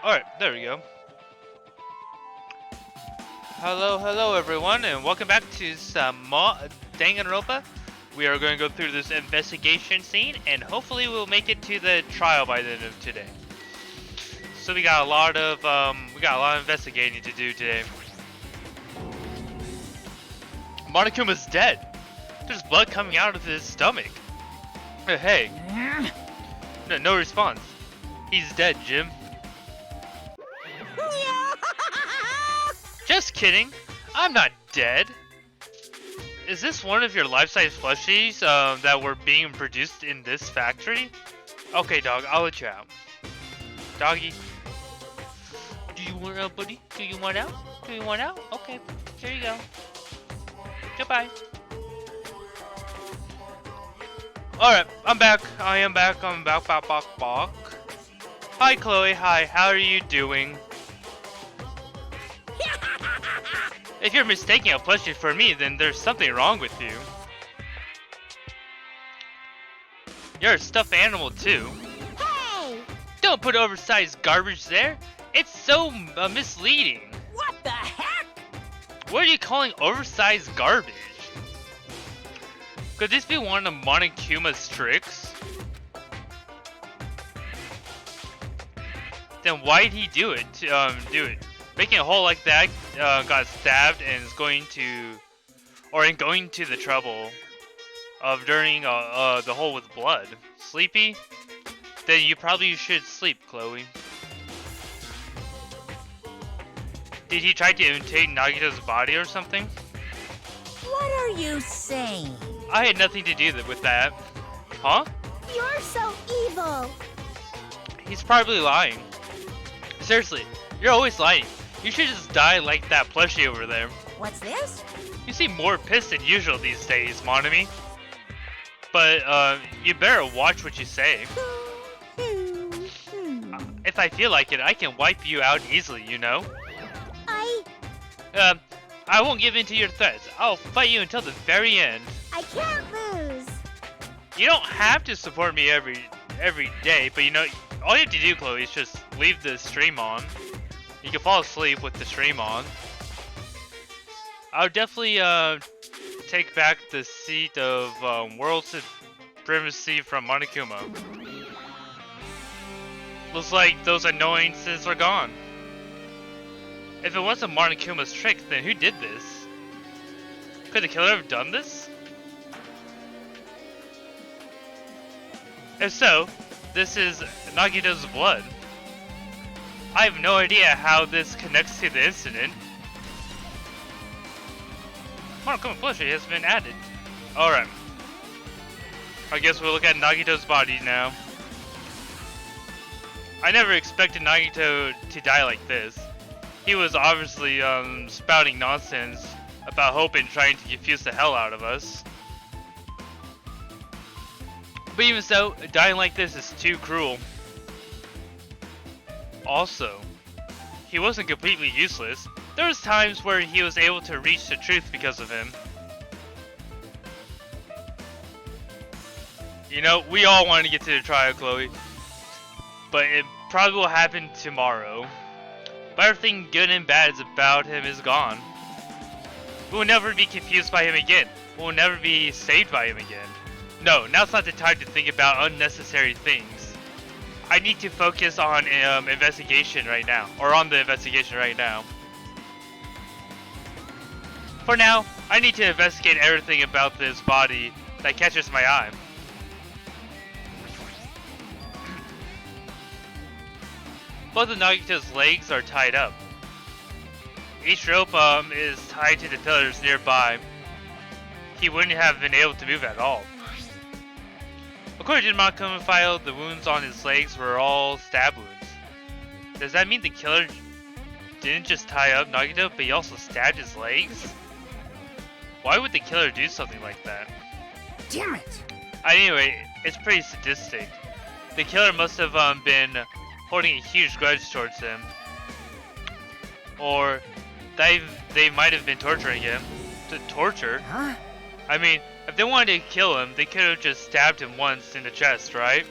Alright, there we go. Hello everyone, and welcome back to some more Danganronpa. We are going to go through this investigation scene, and hopefully we'll make it to the trial by the end of today. So we got a lot of investigating to do today. Monokuma's dead. There's blood coming out of his stomach. Hey. No response. He's dead, Jim. Just kidding. I'm not dead. Is this one of your life-size plushies that were being produced in this factory? Okay, dog, I'll let you out. Doggy. Do you want out, buddy? Do you want out? Do you want out? Okay, here you go. Goodbye. Alright, I'm back. I am back. I'm back. Hi, Chloe. Hi, how are you doing? If you're mistaking a plushie for me, then there's something wrong with you. You're a stuffed animal too. Hey! Don't put oversized garbage there. It's so misleading. What the heck? What are you calling oversized garbage? Could this be one of Monokuma's tricks? Then why'd he do it? Making a hole like that, got stabbed and is going to the trouble of dirtying the hole with blood. Sleepy? Then you probably should sleep, Chloe. Did he try to imitate Nagito's body or something? What are you saying? I had nothing to do with that. Huh? You're so evil. He's probably lying. Seriously, you're always lying. You should just die like that plushie over there. What's this? You seem more pissed than usual these days, Monomi. But, you better watch what you say. If I feel like it, I can wipe you out easily, you know? I won't give in to your threats. I'll fight you until the very end. I can't lose. You don't have to support me every day, but you know, all you have to do, Chloe, is just leave the stream on. You can fall asleep with the stream on. I would definitely take back the seat of world supremacy from Monokuma. Looks like those annoyances are gone. If it wasn't Monokuma's trick, then who did this? Could the killer have done this? If so, this is Nagito's blood. I have no idea how this connects to the incident. Monokuma plushie has been added. Alright. I guess we'll look at Nagito's body now. I never expected Nagito to die like this. He was obviously spouting nonsense about hope and trying to confuse the hell out of us. But even so, dying like this is too cruel. Also, he wasn't completely useless. There was times where he was able to reach the truth because of him. You know, we all want to get to the trial, Chloe. But it probably will happen tomorrow. But everything good and bad about him is gone. We will never be confused by him again. We will never be saved by him again. No, now's not the time to think about unnecessary things. I need to focus on investigation right now. Or on the investigation right now. For now, I need to investigate everything about this body that catches my eye. Both of Nagito's legs are tied up. Each rope is tied to the pillars nearby. He wouldn't have been able to move at all. According to the Monokuma file, the wounds on his legs were all stab wounds. Does that mean the killer didn't just tie up Nagito, but he also stabbed his legs? Why would the killer do something like that? Damn it! Anyway, it's pretty sadistic. The killer must have been holding a huge grudge towards him. Or they might have been torturing him. Torture? Huh? I mean, if they wanted to kill him, they could have just stabbed him once in the chest, right?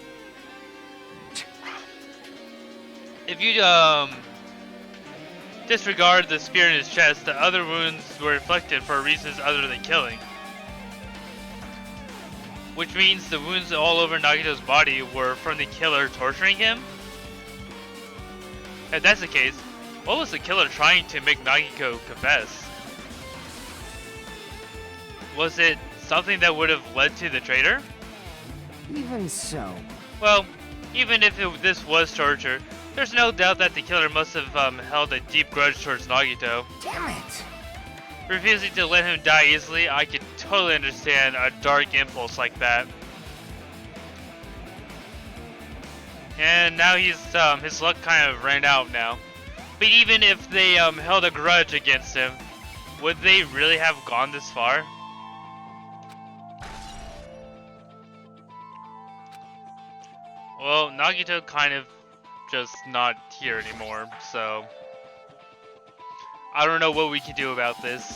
If you disregard the spear in his chest, the other wounds were inflicted for reasons other than killing. Which means the wounds all over Nagito's body were from the killer torturing him? If that's the case, what was the killer trying to make Nagito confess? Was it something that would have led to the traitor? Even so. Well, even if this was torture, there's no doubt that the killer must have held a deep grudge towards Nagito. Damn it! Refusing to let him die easily, I could totally understand a dark impulse like that. And now his luck kind of ran out now. But even if they held a grudge against him, would they really have gone this far? Well, Nagito kind of just not here anymore, so I don't know what we can do about this.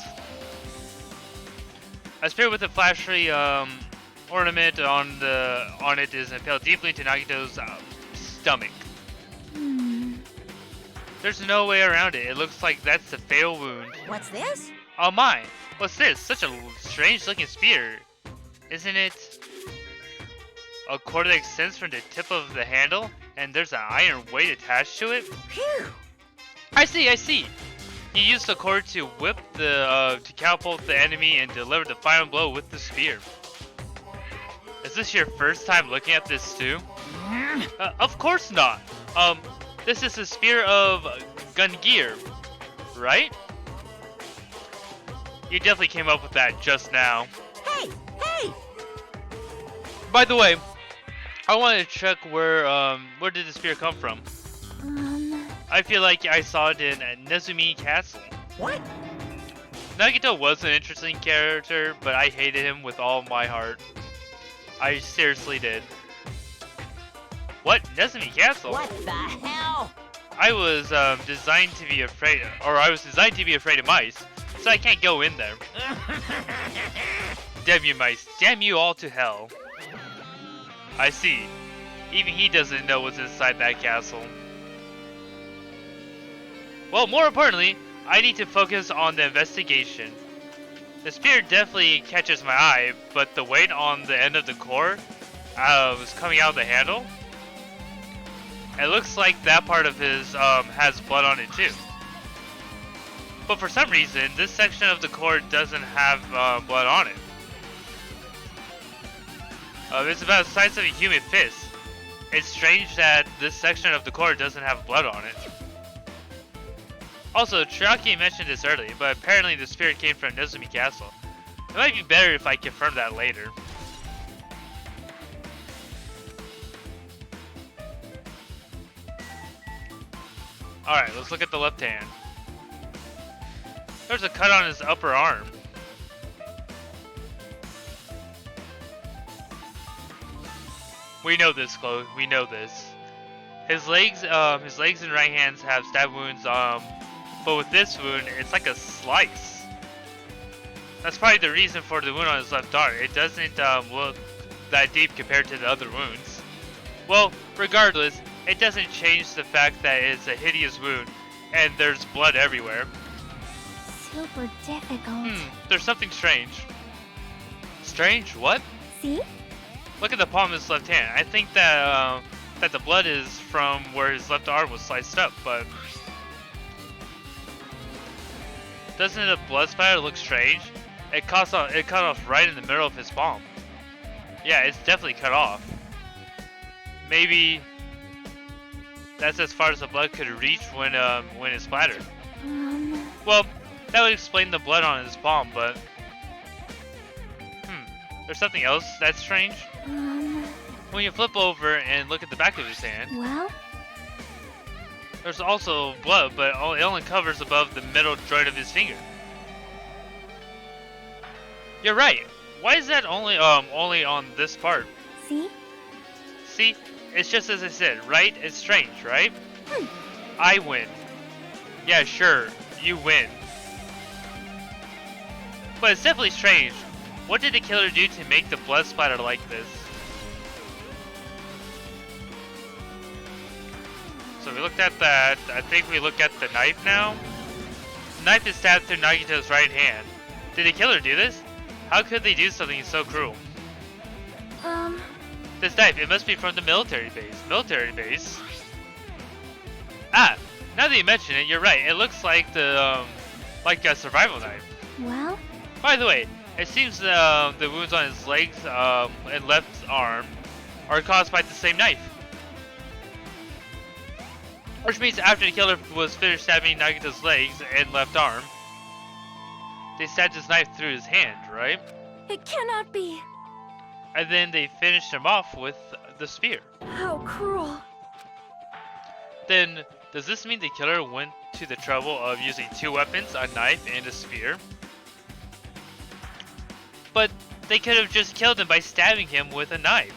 A spear with a flashy ornament on it is impaled deeply into Nagito's stomach. There's no way around it. It looks like that's the fatal wound. What's this? Oh my! What's this? Such a strange looking spear. Isn't it? A cord that extends from the tip of the handle, and there's an iron weight attached to it? Phew! I see! You used the cord to whip to catapult the enemy and deliver the final blow with the spear. Is this your first time looking at this too? Of course not! This is the spear of Gungear, right? You definitely came up with that just now. Hey! By the way, I want to check where did the spear come from? I feel like I saw it in Nezumi Castle. What? Nagito was an interesting character, but I hated him with all my heart. I seriously did. What? Nezumi Castle? What the hell? I was designed to be afraid of mice, so I can't go in there. Damn you mice, damn you all to hell. I see. Even he doesn't know what's inside that castle. Well, more importantly, I need to focus on the investigation. The spear definitely catches my eye, but the weight on the end of the core was coming out of the handle. It looks like that part of his has blood on it too. But for some reason, this section of the cord doesn't have blood on it. It's about the size of a human fist. It's strange that this section of the cord doesn't have blood on it. Also, Chiaki mentioned this earlier, but apparently the spear came from Nezumi Castle. It might be better if I confirm that later. Alright, let's look at the left hand. There's a cut on his upper arm. We know this, Chloe. We know this. His legs and right hands have stab wounds, but with this wound, it's like a slice. That's probably the reason for the wound on his left arm. It doesn't look that deep compared to the other wounds. Well, regardless, it doesn't change the fact that it's a hideous wound, and there's blood everywhere. Super difficult. There's something strange. Strange? What? See? Look at the palm of his left hand. I think that that the blood is from where his left arm was sliced up, but doesn't the blood spatter look strange? It cut off right in the middle of his palm. Yeah, it's definitely cut off. Maybe that's as far as the blood could reach when it splattered. Well, that would explain the blood on his palm, but there's something else that's strange. When you flip over and look at the back of his hand, Well? there's also blood, but it only covers above the middle joint of his finger. You're right. Why is that only on this part? See? See, it's just as I said, right? It's strange, right? I win. Yeah, sure, you win. But it's definitely strange. What did the killer do to make the blood splatter like this? So we looked at that. I think we look at the knife now. The knife is stabbed through Nagito's right hand. Did the killer do this? How could they do something so cruel? This knife, it must be from the military base. Military base? Ah, now that you mention it, you're right. It looks like the, like a survival knife. Well? By the way, it seems the wounds on his legs and left arm are caused by the same knife. Which means after the killer was finished stabbing Nagito's legs and left arm, they stabbed his knife through his hand, right? It cannot be. And then they finished him off with the spear. How cruel. Then, does this mean the killer went to the trouble of using two weapons, a knife and a spear? But they could have just killed him by stabbing him with a knife.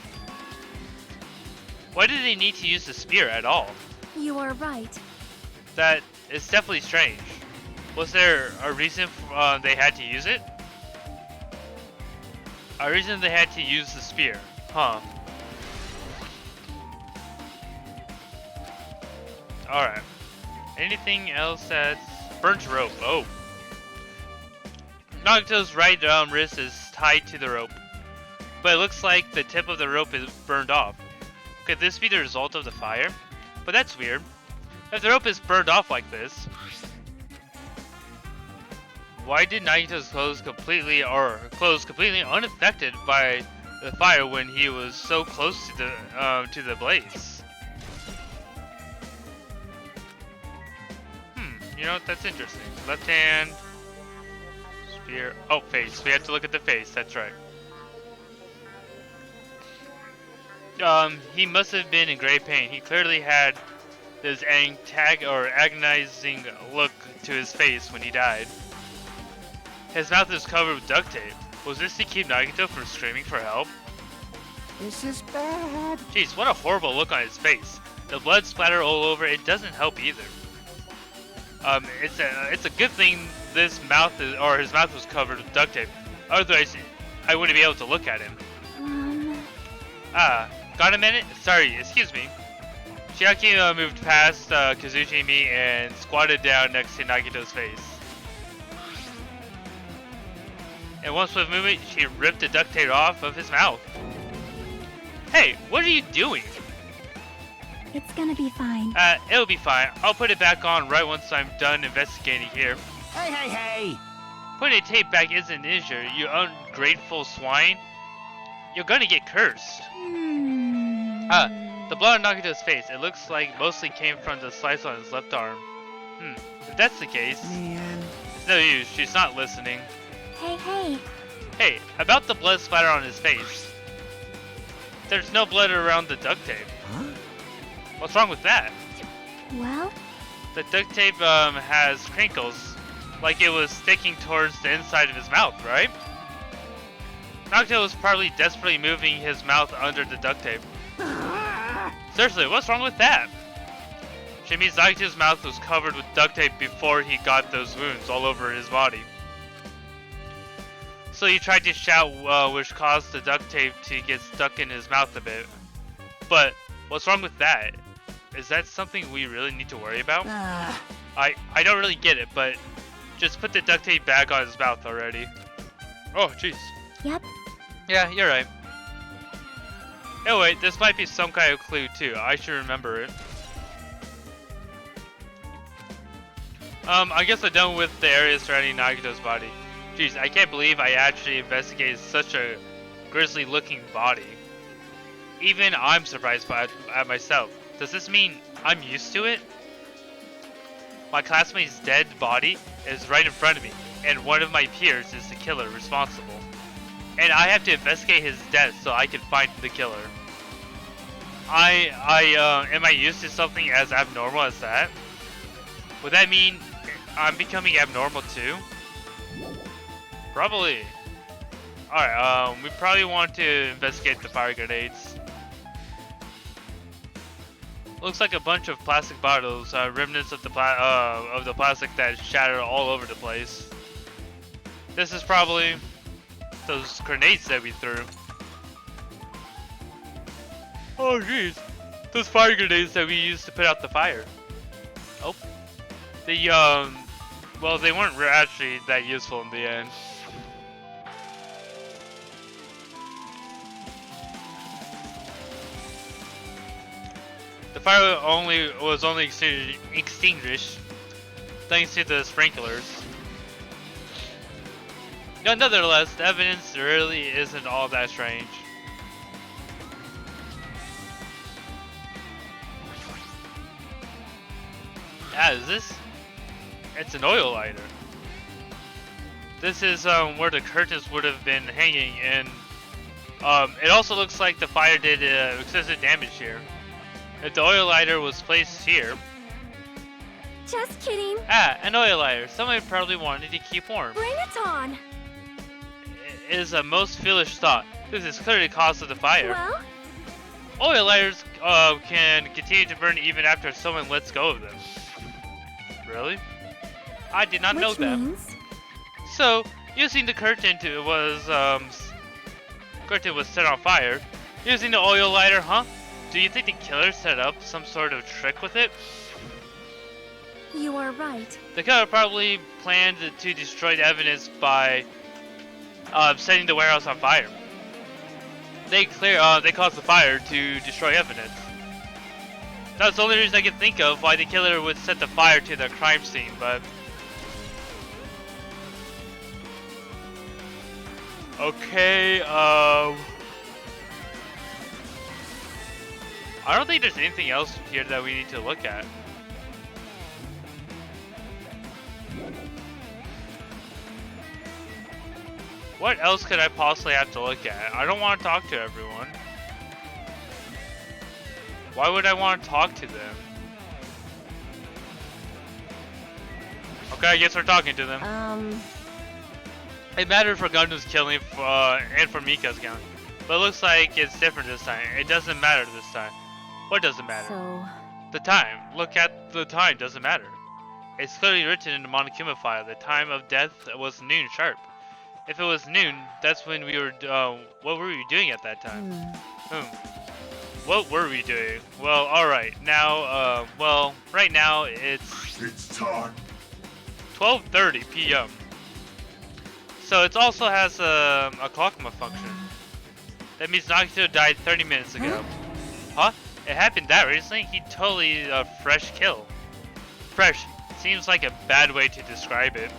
Why did they need to use the spear at all? You are right. That is definitely strange. Was there a reason they had to use it? A reason they had to use the spear, huh? Alright. Anything else that's... Burnt rope, oh. Nagito's right wrist is tied to the rope. But it looks like the tip of the rope is burned off. Could this be the result of the fire? But that's weird. If the rope is burned off like this, why did Nagito's clothes completely unaffected by the fire when he was so close to the blaze? You know, that's interesting. Left hand, spear. Oh, face. We have to look at the face. That's right. He must have been in great pain. He clearly had this agonizing look to his face when he died. His mouth is covered with duct tape. Was this to keep Nagito from screaming for help? This is bad. Jeez, what a horrible look on his face. The blood splatter all over. It doesn't help either. It's a good thing his mouth was covered with duct tape. Otherwise, I wouldn't be able to look at him. Got a minute? Sorry, excuse me. Chiaki moved past Kazuchi and me and squatted down next to Nagito's face. In one swift movement, she ripped the duct tape off of his mouth. Hey, what are you doing? It's gonna be fine. It'll be fine. I'll put it back on right once I'm done investigating here. Hey! Putting a tape back isn't an issue, you ungrateful swine. You're gonna get cursed. The blood on Nagito's face, it looks like mostly came from the slice on his left arm. If that's the case, Man. it's no use, she's not listening. Hey. Hey, about the blood splatter on his face. There's no blood around the duct tape. Huh? What's wrong with that? Well? The duct tape has crinkles, like it was sticking towards the inside of his mouth, right? Nagito was probably desperately moving his mouth under the duct tape. Seriously, what's wrong with that? She means Nagito's mouth was covered with duct tape before he got those wounds all over his body. So he tried to shout, which caused the duct tape to get stuck in his mouth a bit. But what's wrong with that? Is that something we really need to worry about? I don't really get it, but just put the duct tape back on his mouth already. Oh, jeez. Yep. Yeah, you're right. Oh wait, this might be some kind of clue too. I should remember it. I guess I'm done with the area surrounding Nagito's body. Jeez, I can't believe I actually investigated such a grisly looking body. Even I'm surprised at myself. Does this mean I'm used to it? My classmate's dead body is right in front of me, and one of my peers is the killer responsible. And I have to investigate his death so I can find the killer. Am I used to something as abnormal as that? Would that mean I'm becoming abnormal too? Probably. Alright, we probably want to investigate the fire grenades. Looks like a bunch of plastic bottles, remnants of the plastic that shattered all over the place. This is probably those grenades that we threw. Oh jeez. those fire grenades that we used to put out the fire. Oh, the well, they weren't actually that useful in the end. The fire was only extinguished thanks to the sprinklers. Nonetheless, the evidence really isn't all that strange. Ah, is this? It's an oil lighter. This is where the curtains would have been hanging, and it also looks like the fire did excessive damage here. If the oil lighter was placed here... Just kidding. Ah, an oil lighter. Someone probably wanted to keep warm. Bring it on. It is a most foolish thought. This is clearly the cause of the fire. Well? Oil lighters can continue to burn even after someone lets go of them. Really? I did not know that. Means? So, using the curtain was set on fire. Using the oil lighter, huh? Do you think the killer set up some sort of trick with it? You are right. The killer probably planned to destroy the evidence by setting the warehouse on fire. They caused the fire to destroy evidence. That's the only reason I can think of why the killer would set the fire to the crime scene, but... Okay, I don't think there's anything else here that we need to look at. What else could I possibly have to look at? I don't want to talk to everyone. Why would I want to talk to them? Okay, I guess we're talking to them. It mattered for Gundam's killing and for Mika's killing. But it looks like it's different this time. It doesn't matter this time. What doesn't matter? So... The time. Look at the time. Doesn't matter. It's clearly written in the Monokuma file. The time of death was noon sharp. If it was noon, that's when we were, what were we doing at that time? What were we doing? Well, alright, now, well, right now it's time. 12:30 p.m. So it also has a clock function. That means Nagito died 30 minutes ago. Huh? It happened that recently? He totally a fresh kill. Fresh seems like a bad way to describe it.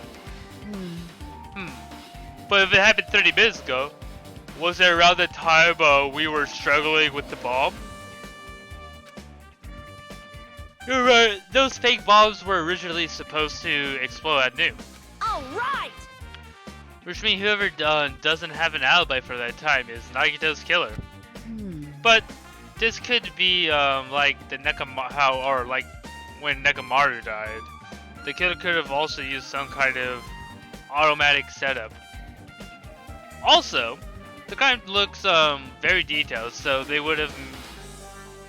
But if it happened 30 minutes ago, was it around the time we were struggling with the bomb? You're right, those fake bombs were originally supposed to explode at noon. Alright! Which means whoever doesn't have an alibi for that time is Nagito's killer. But this could be like the or like when Nekamaru died. The killer could have also used some kind of automatic setup. Also, the crime looks very detailed, so they would have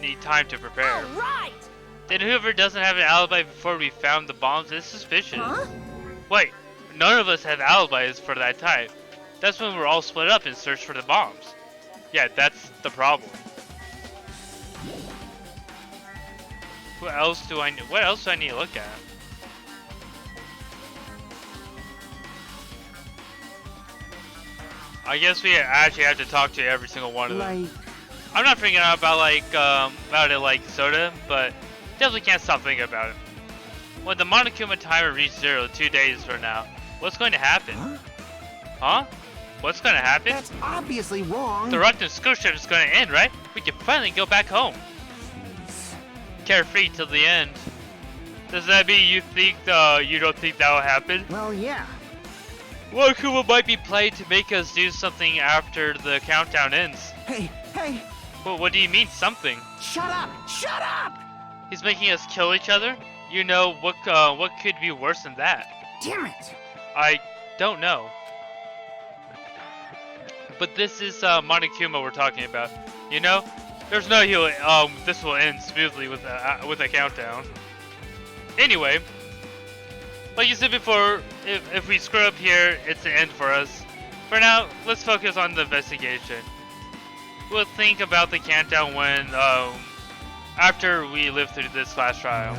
need time to prepare. Alright! Then whoever doesn't have an alibi before we found the bombs is suspicious. Huh? Wait, none of us have alibis for that time. That's when we're all split up and search for the bombs. Yeah, that's the problem. What else do I need to look at? I guess we actually have to talk to every single one of them. I'm not thinking about it like Soda, but definitely can't stop thinking about it. When the Monokuma timer reaches 0 2 days from now, what's going to happen? Huh? What's going to happen? That's obviously wrong. The Rotten School trip is going to end, right? We can finally go back home. Carefree till the end. Does that mean you don't think that will happen? Well, yeah. Monokuma might be played to make us do something after the countdown ends. Hey! Well, what do you mean, something? Shut up! Shut up! He's making us kill each other? You know, what could be worse than that? Damn it! I don't know. But this is Monokuma we're talking about. You know, there's no this will end smoothly with a countdown. Anyway, like you said before, if we screw up here, it's the end for us. For now, let's focus on the investigation. We'll think about the countdown when After we live through this class trial.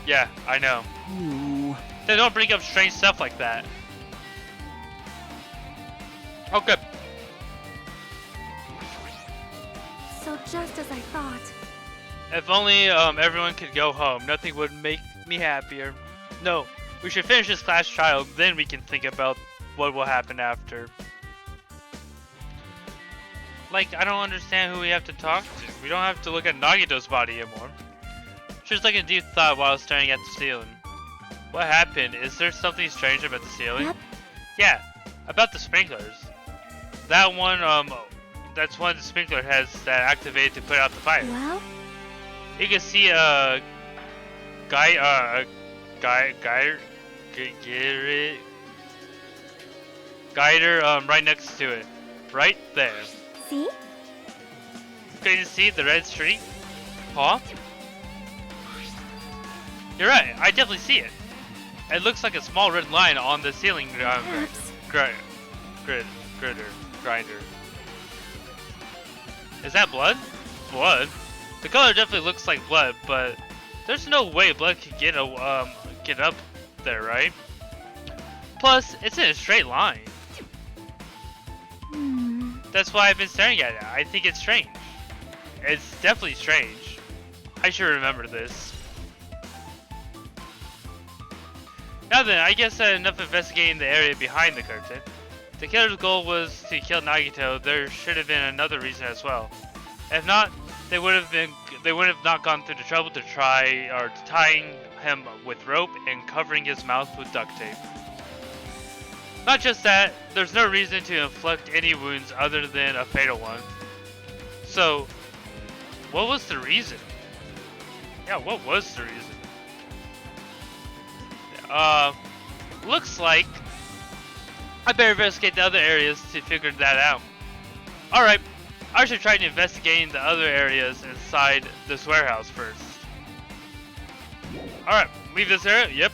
Yeah, I know. Ooh. They don't bring up strange stuff like that. Okay. So just as I thought. If only everyone could go home, nothing would make me happier. No, we should finish this class trial, then we can think about what will happen after. Like, I don't understand who we have to talk to. We don't have to look at Nagito's body anymore. She was like in deep thought while staring at the ceiling. What happened? Is there something strange about the ceiling? Yep. Yeah, about the sprinklers. That one, that's one the sprinkler has that activated to put out the fire. Well? You can see a guider right next to it, right there. See? Can you see the red streak? Huh? You're right. I definitely see it. It looks like a small red line on the ceiling grinder. Is that blood? Blood? The color definitely looks like blood, but there's no way blood could get up there, right? Plus, it's in a straight line. That's why I've been staring at it. I think it's strange. It's definitely strange. I should remember this. Now then, I guess enough investigating the area behind the curtain. The killer's goal was to kill Nagito. There should have been another reason as well. If not, they would have not gone through the trouble to try or tying him with rope and covering his mouth with duct tape. Not just that, there's no reason to inflict any wounds other than a fatal one. So, what was the reason? Yeah, what was the reason? Looks like I better investigate the other areas to figure that out. Alright, I should try to investigate the other areas inside this warehouse first. Alright, leave this area? Yep.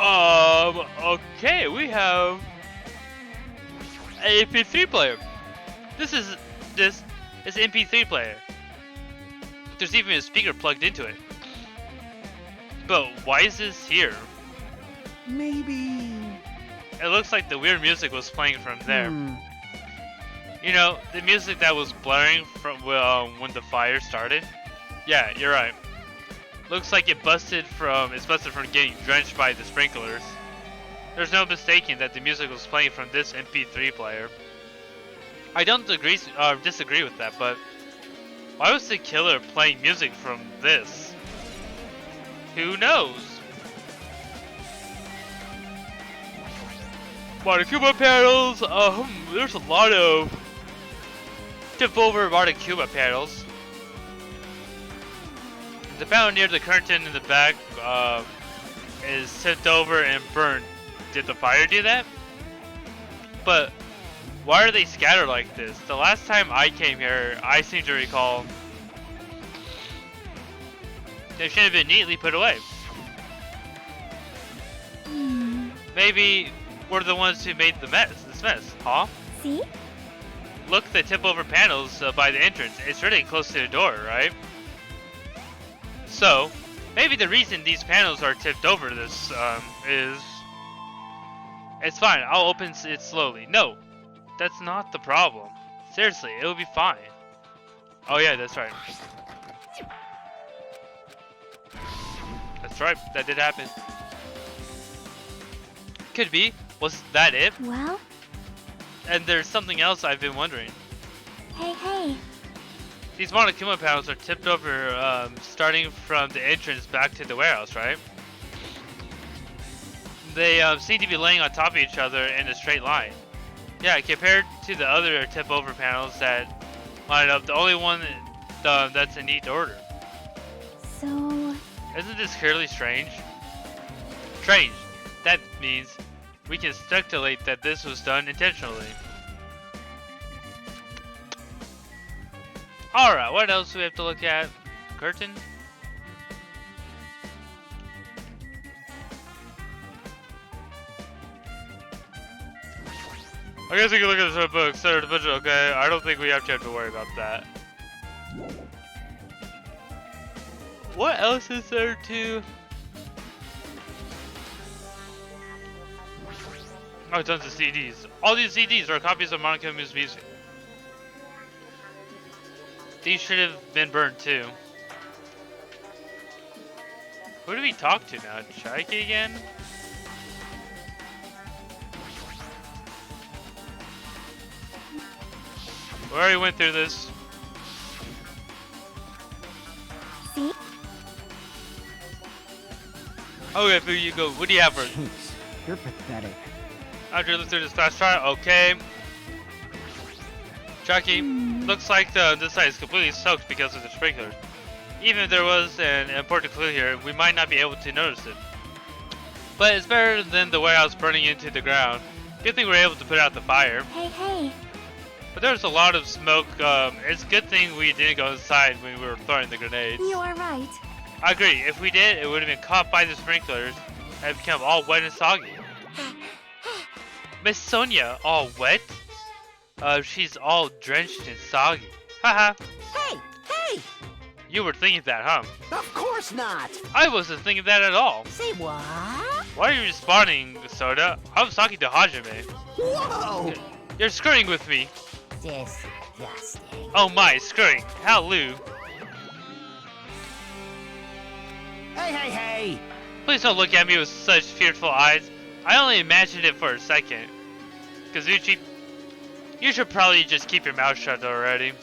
Okay, we have a MP3 player. This is MP3 player. There's even a speaker plugged into it. But why is this here? Maybe. It looks like the weird music was playing from there. You know, the music that was blaring from when the fire started. Yeah, you're right. Looks like it's busted from getting drenched by the sprinklers. There's no mistaking that the music was playing from this MP3 player. I don't disagree with that, but why was the killer playing music from this? Who knows? Monokuma panels. There's a lot of tip over Monokuma panels. The panel near the curtain in the back is tipped over and burned. Did the fire do that? But why are they scattered like this? The last time I came here, I seem to recall they should have been neatly put away. Maybe we're the ones who made this mess, huh? See? Look, the tip over panels by the entrance. It's really close to the door, right? So, maybe the reason these panels are tipped over this is... It's fine, I'll open it slowly. No, that's not the problem. Seriously, it'll be fine. Oh yeah, that's right. That's right, that did happen. Could be. Was that it? Well? And there's something else I've been wondering. Hey. These Monokuma panels are tipped over, starting from the entrance back to the warehouse, right? They seem to be laying on top of each other in a straight line. Yeah, compared to the other tip-over panels that line up, the only one that's in neat order. So... Isn't this clearly strange? Strange. That means we can speculate that this was done intentionally. Alright, what else do we have to look at? Curtain? I guess we can look at the book, start the budget, okay? I don't think we have to worry about that. What else is there to? Oh, tons of CDs. All these CDs are copies of Monokuma's music. These should have been burned too. Who do we talk to now? Chaiki again? We already went through this. See? Okay, here you go. What do you have for us? Jeez, you're pathetic. After you look through this fast chart, okay. Chucky, looks like this side is completely soaked because of the sprinklers. Even if there was an important clue here, we might not be able to notice it. But it's better than the warehouse burning into the ground. Good thing we were able to put out the fire. Hey. But there's a lot of smoke. It's a good thing we didn't go inside when we were throwing the grenades. You are right. I agree. If we did, it would have been caught by the sprinklers and become all wet and soggy. Miss Sonia, all wet? She's all drenched and soggy. Haha. Hey! You were thinking that, huh? Of course not! I wasn't thinking that at all. Say what? Why are you responding, Soda? I was talking to Hajime. Whoa! You're screwing with me. Disgusting. Oh my, screwing. How Lou? Hey! Please don't look at me with such fearful eyes. I only imagined it for a second. Kazuchi, you should probably just keep your mouth shut already.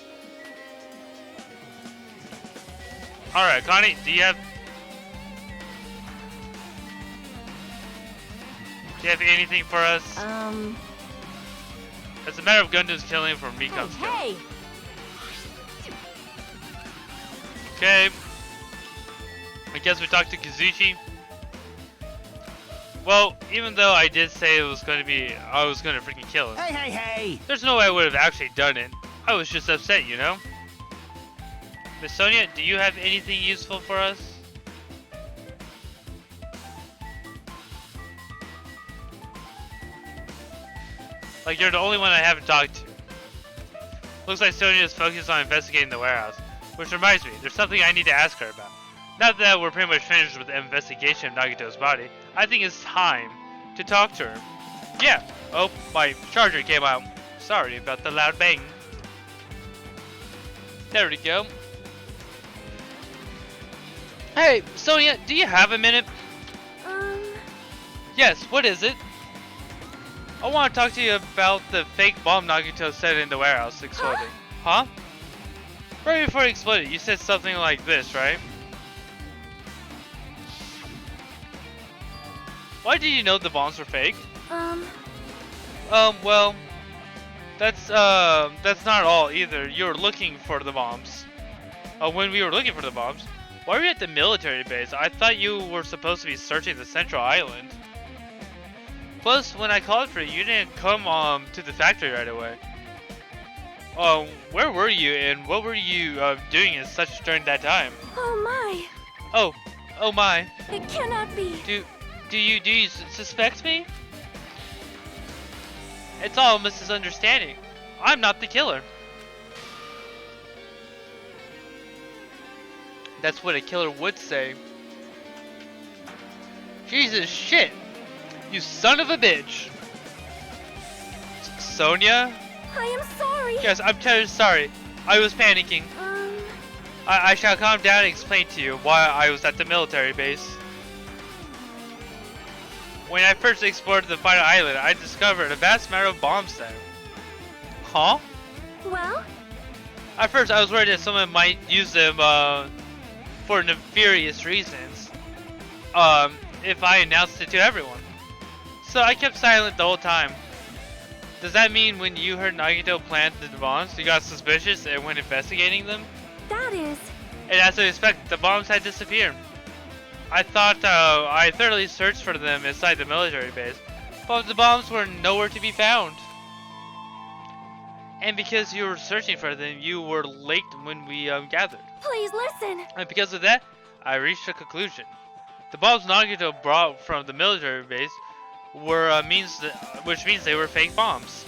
Alright, Connie, do you have anything for us? As a matter of Gundam's killing for Mikon's killing. Hey! Okay. I guess we talked to Kazuchi. Well, even though I did say I was gonna freaking kill him. Hey! There's no way I would have actually done it. I was just upset, you know? Miss Sonia, do you have anything useful for us? Like, you're the only one I haven't talked to. Looks like Sonia is focused on investigating the warehouse. Which reminds me, there's something I need to ask her about. Now that we're pretty much finished with the investigation of Nagito's body, I think it's time to talk to her. Yeah. Oh, my charger came out. Sorry about the loud bang. There we go. Hey, Sonia, do you have a minute? Yes, what is it? I want to talk to you about the fake bomb Nagito set in the warehouse exploding. Huh? Right before it exploded, you said something like this, right? Why did you know the bombs were fake? Well, that's not all either. You were looking for the bombs. When we were looking for the bombs, why were you at the military base? I thought you were supposed to be searching the central island. Plus, when I called for you, you didn't come to the factory right away. Where were you and what were you doing as such during that time? Oh my. Oh my. It cannot be. Do you suspect me? It's all a misunderstanding. I'm not the killer. That's what a killer would say. Jesus shit! You son of a bitch! Sonia? I am sorry. Yes, I'm terribly sorry. I was panicking. I shall calm down and explain to you why I was at the military base. When I first explored the final island, I discovered a vast amount of bombs there. Huh? Well? At first, I was worried that someone might use them for nefarious reasons. If I announced it to everyone. So I kept silent the whole time. Does that mean when you heard Nagito planted the bombs, you got suspicious and went investigating them? That is. And as I expected, the bombs had disappeared. I thought I thoroughly searched for them inside the military base, but the bombs were nowhere to be found. And because you were searching for them, you were late when we gathered. Please listen. And because of that, I reached a conclusion. The bombs Nagito brought from the military base were which means they were fake bombs.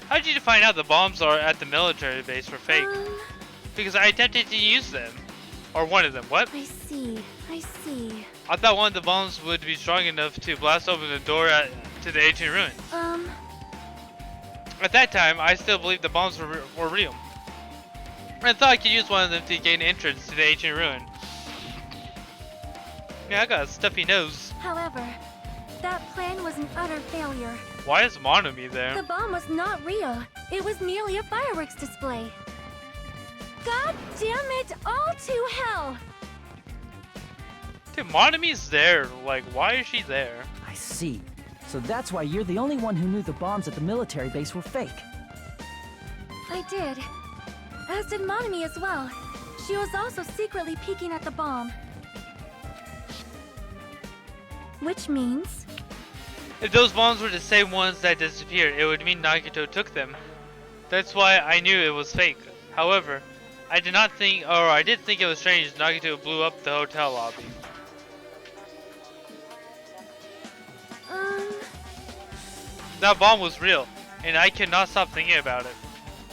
How did you find out the bombs are at the military base were fake? Because I attempted to use them. Or one of them. What? I see. I see. I thought one of the bombs would be strong enough to blast open the door to the ancient ruins. At that time, I still believed the bombs were real. I thought I could use one of them to gain entrance to the ancient ruin. Yeah, I got a stuffy nose. However, that plan was an utter failure. Why is Monomi there? The bomb was not real. It was merely a fireworks display. God damn it, all to hell! Dude, Monomi's there. Like, why is she there? I see. So that's why you're the only one who knew the bombs at the military base were fake. I did. As did Monomi as well. She was also secretly peeking at the bomb. Which means... If those bombs were the same ones that disappeared, it would mean Nagito took them. That's why I knew it was fake. However, I did think it was strange Nagito blew up the hotel lobby. That bomb was real, and I could not stop thinking about it.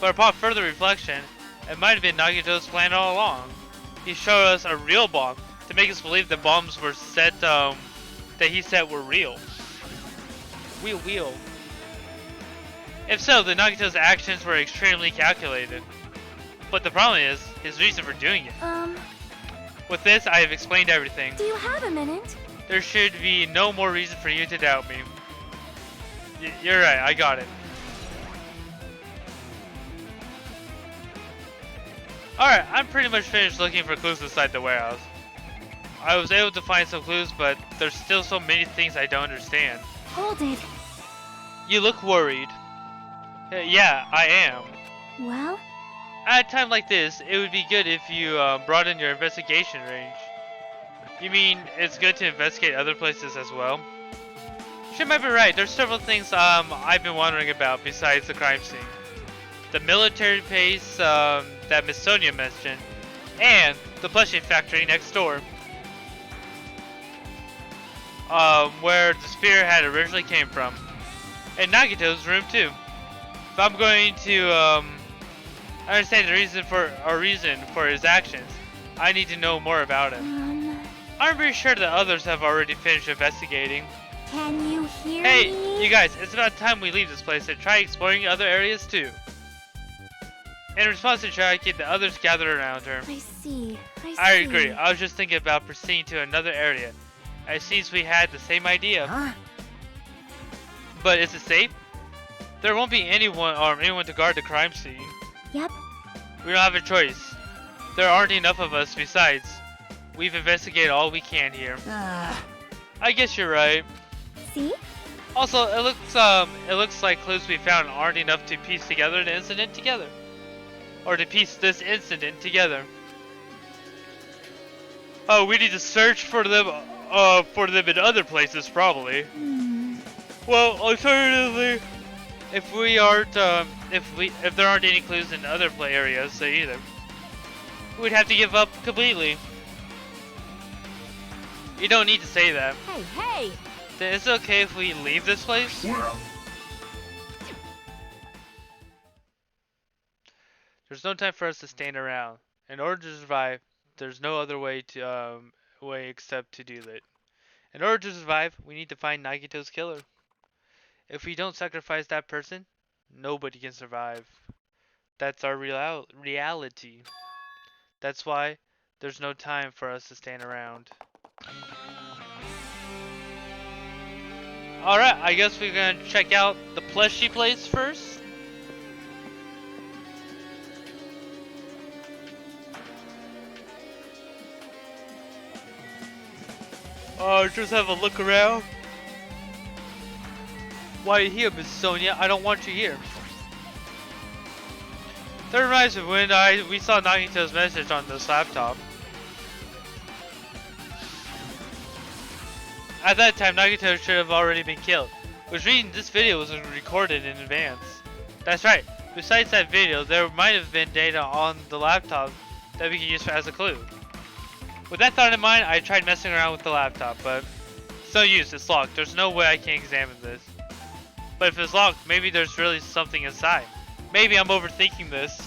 But upon further reflection, it might have been Nagito's plan all along. He showed us a real bomb to make us believe the bombs were set, that he said were real. Wheel. If so, then Nagito's actions were extremely calculated. But the problem is, his reason for doing it. With this, I have explained everything. Do you have a minute? There should be no more reason for you to doubt me. You're right, I got it. Alright, I'm pretty much finished looking for clues inside the warehouse. I was able to find some clues, but there's still so many things I don't understand. Hold it. You look worried. Yeah, I am. Well? At a time like this, it would be good if you broaden your investigation range. You mean it's good to investigate other places as well? She might be right. There's several things I've been wondering about besides the crime scene. The military base that Miss Sonia mentioned, and the plushie factory next door. Where the spearhead originally came from. And Nagito's room too. If I'm going to understand the reason for his actions, I need to know more about him. I'm pretty sure that others have already finished investigating. Can you hear Hey, me? you guys, it's about time we leave this place and try exploring other areas too. In response to Cherokee, the others gathered around her. I see. I agree. I was just thinking about proceeding to another area. It seems we had the same idea. Huh? But is it safe? There won't be anyone to guard the crime scene. Yep. We don't have a choice. There aren't enough of us. Besides, we've investigated all we can here. I guess you're right. See? Also, it looks like clues we found aren't enough to piece together the incident together. Or to piece this incident together. Oh, we need to search for them in other places, probably. Well, alternatively, if there aren't any clues in other play areas, say either, we'd have to give up completely. You don't need to say that. Hey! Then is it okay if we leave this place? There's no time for us to stand around. In order to survive, there's no other way except to do that. In order to survive, we need to find Nagito's killer. If we don't sacrifice that person, nobody can survive. That's our reality. That's why there's no time for us to stand around. Alright, I guess we're gonna check out the plushie place first. Just have a look around. Why are you here, Miss Sonia? I don't want you here. That reminds me when we saw Nagito's message on this laptop. At that time, Nagito should have already been killed, which means this video was recorded in advance. That's right. Besides that video, there might have been data on the laptop that we could use as a clue. With that thought in mind, I tried messing around with the laptop, but it's no use. It's locked. There's no way I can examine this. But if it's locked, maybe there's really something inside. Maybe I'm overthinking this.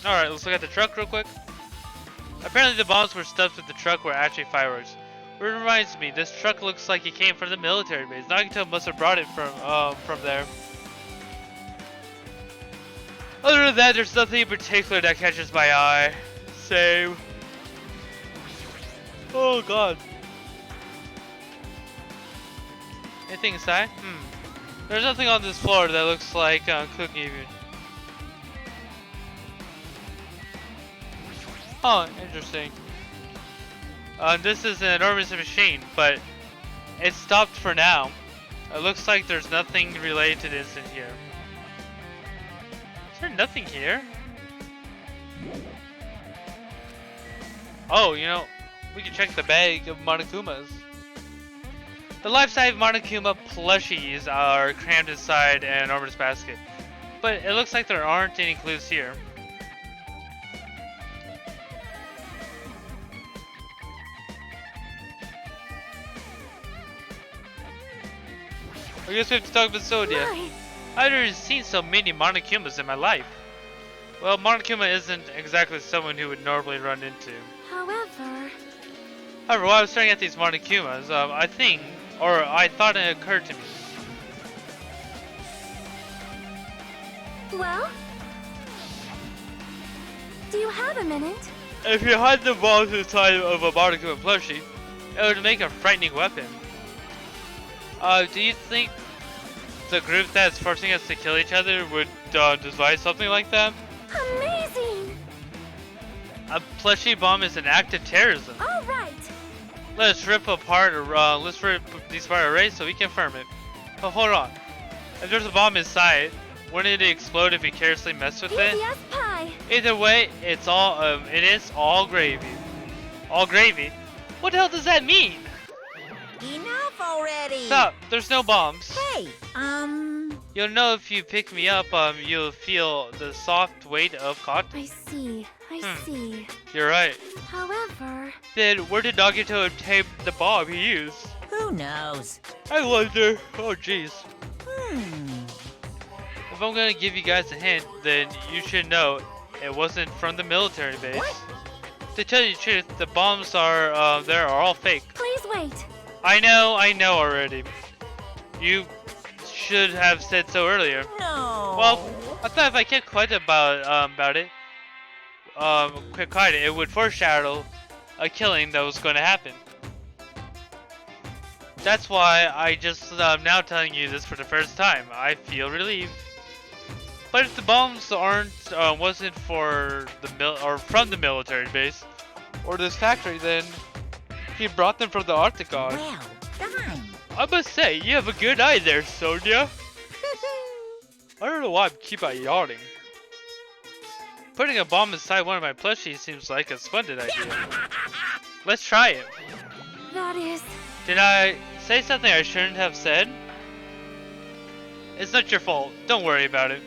Alright, let's look at the truck real quick. Apparently the bombs were stuffed with the truck were actually fireworks. Which reminds me, this truck looks like it came from the military base. Nagito must have brought it from there. Other than that, there's nothing in particular that catches my eye. Same. Oh god. Anything inside? There's nothing on this floor that looks like cooking even. Oh, interesting. This is an enormous machine, but it stopped for now. It looks like there's nothing related to this in here. Is there nothing here? Oh, you know, we can check the bag of Monokumas. The life-size Monokuma plushies are crammed inside an enormous basket, but it looks like there aren't any clues here. I guess we have to talk about Sodia. My. I've never seen so many Monokumas in my life. Well, Monokuma isn't exactly someone who would normally run into. However, However, while I was staring at these Monokumas, I thought it occurred to me. well, do you have a minute? If you hide the bombs inside of a Monokuma plushie, it would make a frightening weapon. Do you think the group that's forcing us to kill each other would devise something like that? Amazing! A plushie bomb is an act of terrorism. All right. Let's rip these apart arrays so we can confirm it. But hold on. If there's a bomb inside, wouldn't it explode if we carelessly mess with it? Easy as pie. Either way, it is all gravy. All gravy? What the hell does that mean? Enough already. Stop, there's no bombs. Hey, You'll know if you pick me up, you'll feel the soft weight of cotton. I see. I see. You're right. However, Then where did Nagito obtain the bomb he used? who knows? I wonder. Oh jeez. Hmm. If I'm gonna give you guys a hint, then you should know it wasn't from the military base. What? To tell you the truth, the bombs are all fake. please wait. I know already. You should have said so earlier. No. Well, I thought if I kept quiet about it, it would foreshadow a killing that was going to happen. That's why I just now telling you this for the first time. I feel relieved. But if the bombs wasn't from the military base or this factory, then he brought them from the Arcticon. Well done. I must say, you have a good eye there, Sonia. I don't know why I keep on yawning. Putting a bomb inside one of my plushies seems like a splendid idea. Let's try it. That is. Did I say something I shouldn't have said? It's not your fault. Don't worry about it.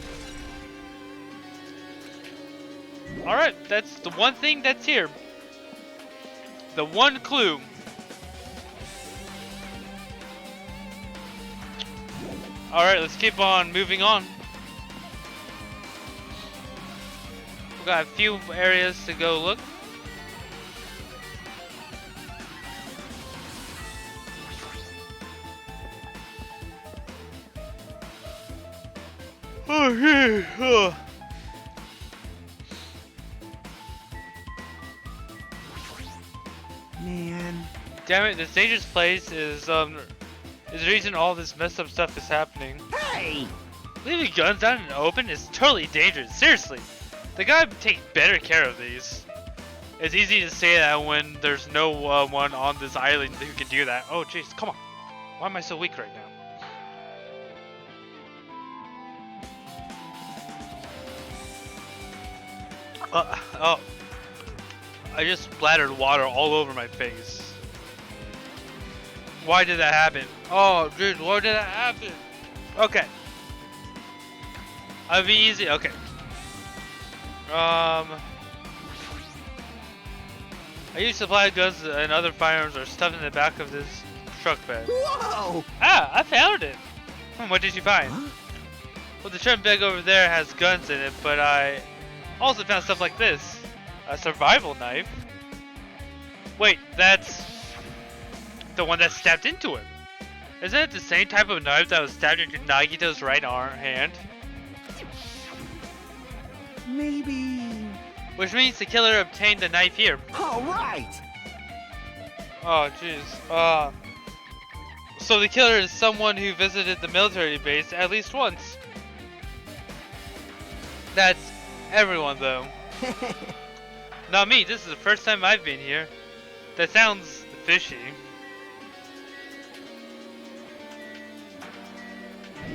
Alright, that's the one thing that's here. The one clue. Alright, let's keep on moving on. We've got a few areas to go look. Oh. Man. Damn it, this dangerous place is the reason all this messed up stuff is happening. Hey. Leaving guns out in the open is totally dangerous, seriously. They gotta take better care of these. It's easy to say that when there's no one on this island who can do that. Oh jeez, come on. Why am I so weak right now? Oh. I just splattered water all over my face. Why did that happen? Oh, dude, why did that happen? Okay. I'll be easy. Okay. I use supply guns and other firearms are stuffed in the back of this truck bed. Whoa. Ah, I found it. What did you find? Huh? Well, the truck bed over there has guns in it, but Also found stuff like this. A survival knife. Wait, that's the one that stabbed into him. Isn't it the same type of knife that was stabbed into Nagito's right hand? Maybe. Which means the killer obtained the knife here. All right. Oh, jeez. So the killer is someone who visited the military base at least once. That's everyone, though. Not me. This is the first time I've been here. That sounds fishy.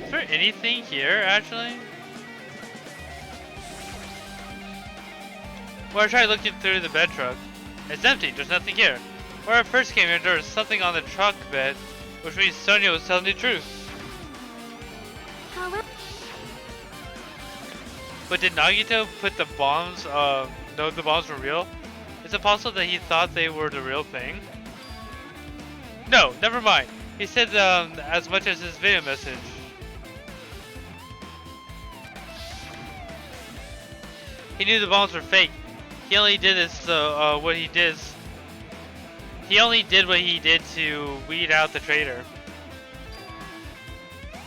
Is there anything here, actually? Well, I tried looking through the bed truck. It's empty. There's nothing here. When I first came here, there was something on the truck bed, which means Sonia was telling the truth. But did Nagito put the bombs, know the bombs were real? Is it possible that he thought they were the real thing? No, never mind. He said as much as his video message. He knew the bombs were fake. He only did this, what he did. He only did what he did to weed out the traitor.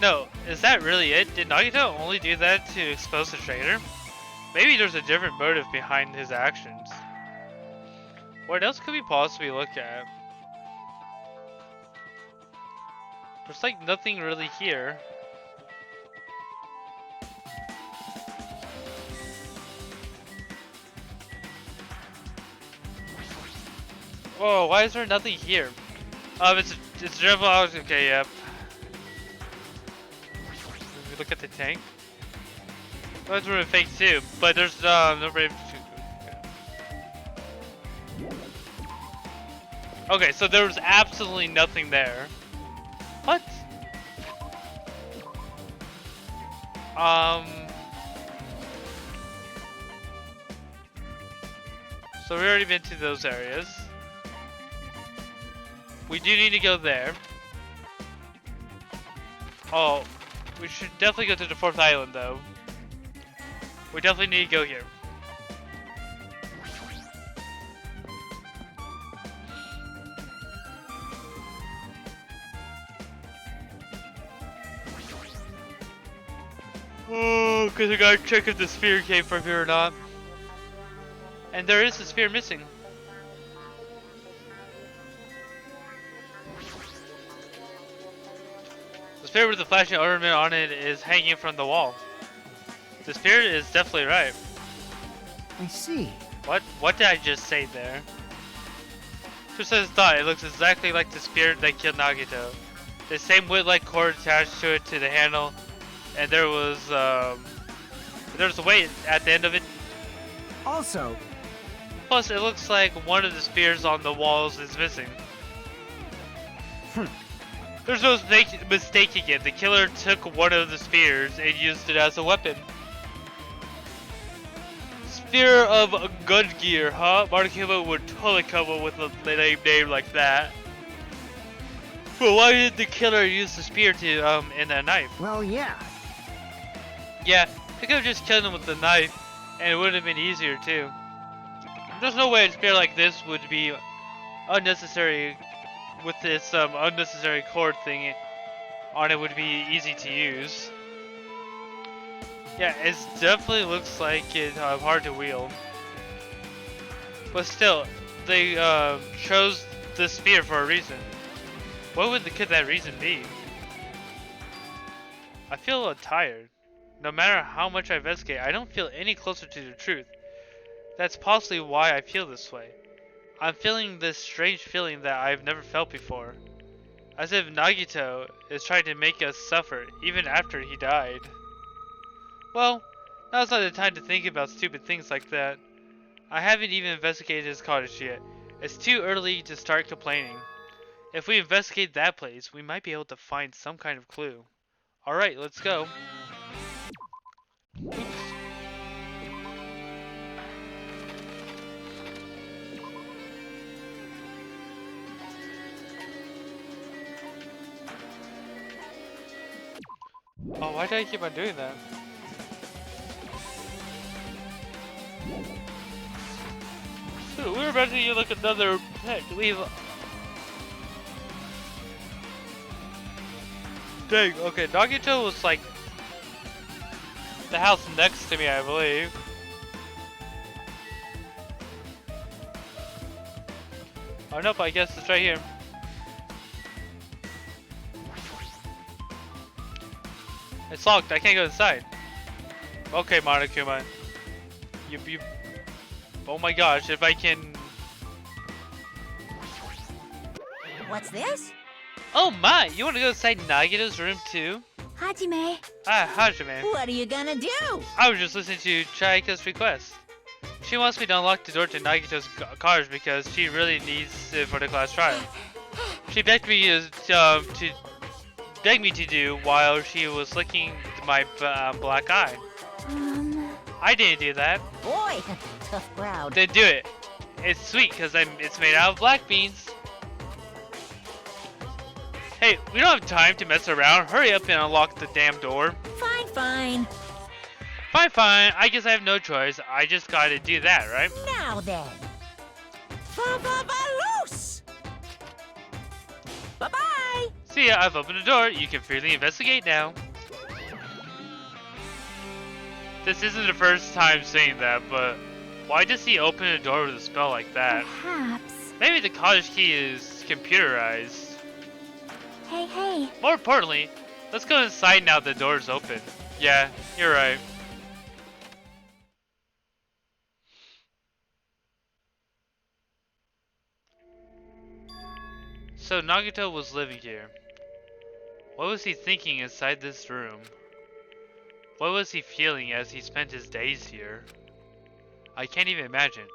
No, is that really it? Did Nagito only do that to expose the traitor? Maybe there's a different motive behind his actions. What else could we possibly look at? There's like nothing really here. Oh, why is there nothing here? It's drivel. Okay, yep. If we look at the tank, those were fake too. But there's no brave. Okay, so there was absolutely nothing there. What? So we already been to those areas. We do need to go there. Oh, we should definitely go to the 4th island though. We definitely need to go here. Oh, cause I gotta check if the sphere came from here or not. And there is a sphere missing. The sphere with the flashing ornament on it is hanging from the wall. The sphere is definitely right. I see. What did I just say there? Just as thought, it looks exactly like the spear that killed Nagito. The same wood-like cord attached to it to the handle, and there was a weight at the end of it. Also, Plus, it looks like one of the spears on the walls is missing. There's no mistaking it. The killer took one of the spears and used it as a weapon. Spear of gun gear, huh? Monokuma would totally come up with a name like that. But why did the killer use the spear to and a knife? well, yeah. Yeah, they could have just killed him with the knife, and it would have been easier too. There's no way a spear like this would be unnecessary. With this unnecessary cord thing on it would be easy to use. Yeah, it definitely looks like it's hard to wield. But still, they chose the spear for a reason. What could that reason be? I feel tired. No matter how much I investigate, I don't feel any closer to the truth. That's possibly why I feel this way. I'm feeling this strange feeling that I've never felt before. As if Nagito is trying to make us suffer, even after he died. Well, now's not the time to think about stupid things like that. I haven't even investigated his cottage yet. It's too early to start complaining. If we investigate that place, we might be able to find some kind of clue. Alright, let's go. Oops. Oh, why did I keep on doing that? We're about to look at another pet. Dang, okay, Nagito was like the house next to me, I believe. Oh nope, I guess it's right here. It's locked, I can't go inside. Okay, Monokuma. You... Oh my gosh, if I can... What's this? Oh my, you want to go inside Nagito's room too? Hajime. Ah, Hajime. What are you gonna do? I was just listening to Chaika's request. She wants me to unlock the door to Nagito's cars because she really needs it for the class trial. She begged me to do while she was licking my black eye. I didn't do that. Boy, tough crowd. Then do it. It's sweet because it's made out of black beans. Hey, we don't have time to mess around. Hurry up and unlock the damn door. Fine, fine. Fine. I guess I have no choice. I just gotta do that, right? Now then. Loose! Bye-bye! See ya, I've opened the door. You can freely investigate now. This isn't the first time saying that, but why does he open a door with a spell like that? Perhaps. Maybe the cottage key is computerized. Hey. More importantly, let's go inside now the door's open. Yeah, you're right. So Nagito was living here. What was he thinking inside this room? What was he feeling as he spent his days here? I can't even imagine.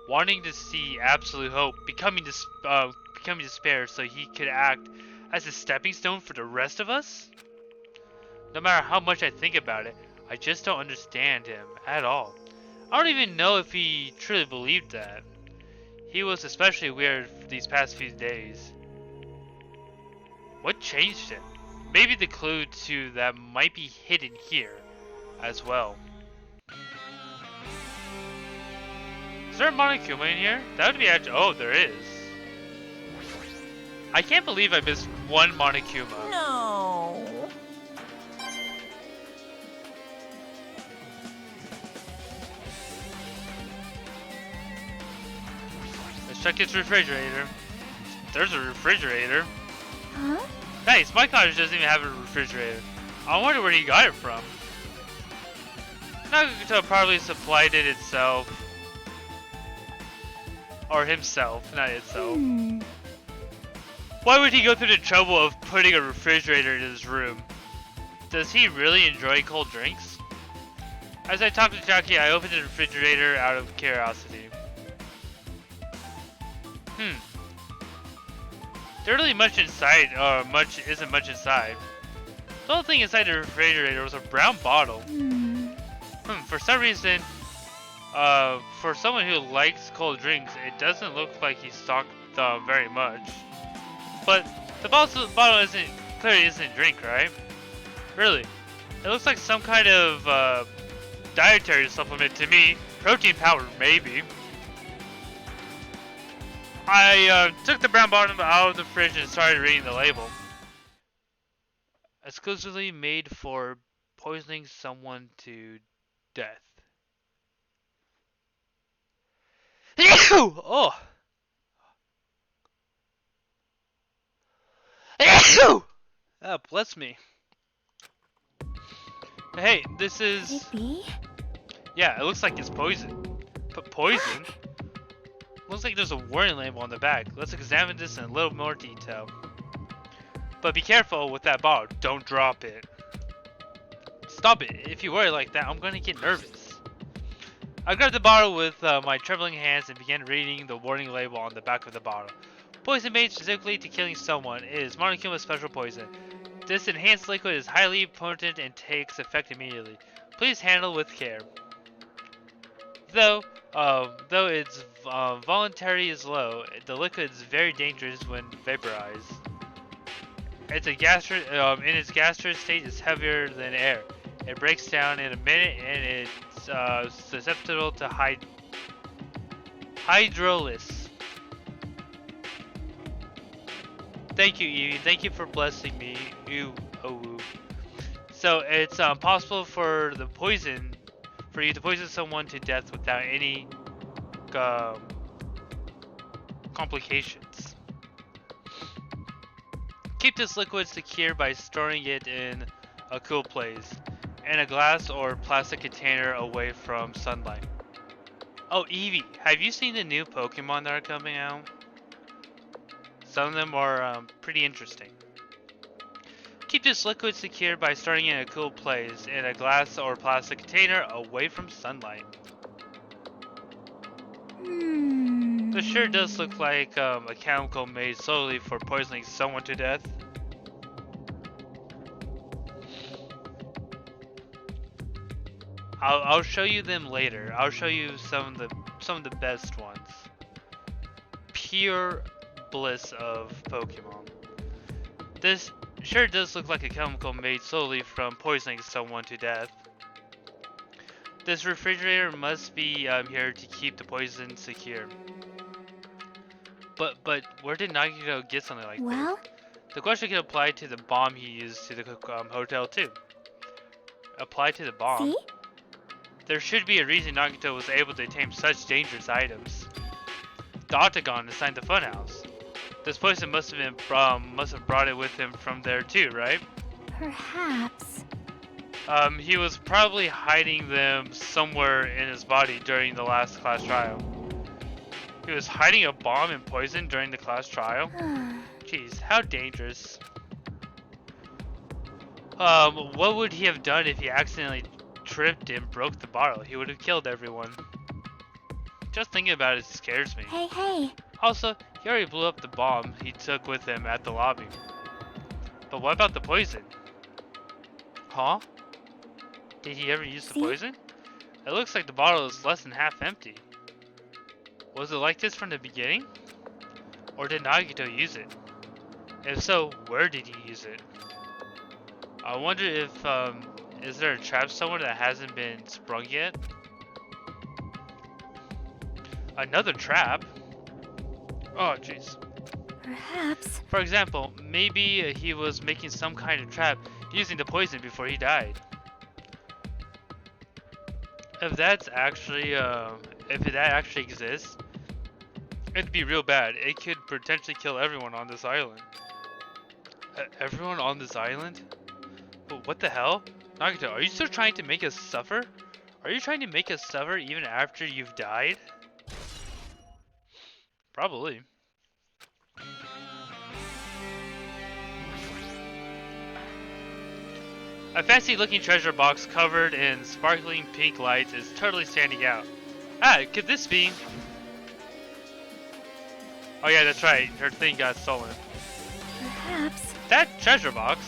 Wanting to see absolute hope, becoming despair so he could act as a stepping stone for the rest of us? No matter how much I think about it, I just don't understand him at all. I don't even know if he truly believed that. He was especially weird these past few days. What changed him? Maybe the clue to that might be hidden here as well. Is there a Monokuma in here? That would be actually... Oh, there is. I can't believe I missed one Monokuma. No. Let's check its refrigerator. There's a refrigerator. Huh? Nice, my cottage doesn't even have a refrigerator. I wonder where he got it from. Nagito probably supplied it itself. Or himself, not itself. Why would he go through the trouble of putting a refrigerator in his room? Does he really enjoy cold drinks? As I talked to Jackie, I opened the refrigerator out of curiosity. There really much inside, isn't much inside. The only thing inside the refrigerator was a brown bottle. For some reason, for someone who likes cold drinks, it doesn't look like he's stocked very much. But the bottle clearly isn't drink, right? Really, it looks like some kind of dietary supplement to me. Protein powder, maybe. I took the brown bottle out of the fridge and started reading the label. Exclusively made for poisoning someone to death. Oh! Ah, bless me. Hey, this is... Maybe. Yeah, it looks like it's poison. But poison? Looks like there's a warning label on the back. Let's examine this in a little more detail. But be careful with that bottle. Don't drop it. Stop it. If you worry like that, I'm gonna get nervous. I grabbed the bottle with my trembling hands and began reading the warning label on the back of the bottle. Poison made specifically to killing someone is Monokuma's special poison. This enhanced liquid is highly potent and takes effect immediately. Please handle with care. Though its voluntary is low, the liquid is very dangerous when vaporized. In its gaseous state, it's heavier than air. It breaks down in a minute, and it's susceptible to high Hydrolis. Thank you, Evie. Thank you for blessing me. Ooh, oh, ooh. So it's possible for you to poison someone to death without any complications. Keep this liquid secure by storing it in a cool place, in a glass or plastic container away from sunlight. Oh, Evie, have you seen the new Pokemon that are coming out? Some of them are pretty interesting. Keep this liquid secure by storing it in a cool place, in a glass or plastic container away from sunlight. This sure does look like a chemical made solely for poisoning someone to death. I'll show you them later. I'll show you some of the best ones. Pure bliss of Pokemon. This sure does look like a chemical made solely from poisoning someone to death. This refrigerator must be here to keep the poison secure. But where did Nagito get something like this? The question can apply to the bomb he used to the hotel too. Apply to the bomb? See? There should be a reason Nagito was able to tame such dangerous items. The Octagon inside the funhouse. This poison must have brought it with him from there too, right? Perhaps. He was probably hiding them somewhere in his body during the last class trial. He was hiding a bomb and poison during the class trial? Jeez, how dangerous. What would he have done if he accidentally tripped and broke the bottle? He would have killed everyone. Just thinking about it scares me. Hey. Also, he already blew up the bomb he took with him at the lobby. But what about the poison? Huh? Did he ever use the poison? It looks like the bottle is less than half empty. Was it like this from the beginning? Or did Nagito use it? If so, where did he use it? I wonder if, is there a trap somewhere that hasn't been sprung yet? Another trap? Oh, jeez. Perhaps. For example, maybe he was making some kind of trap using the poison before he died. If that's actually, if that actually exists, it'd be real bad. It could potentially kill everyone on this island. Everyone on this island? But what the hell? Nagito, are you still trying to make us suffer? Are you trying to make us suffer even after you've died? Probably. A fancy looking treasure box covered in sparkling pink lights is totally standing out. Ah, could this be? Oh yeah, that's right, her thing got stolen. Perhaps. That treasure box?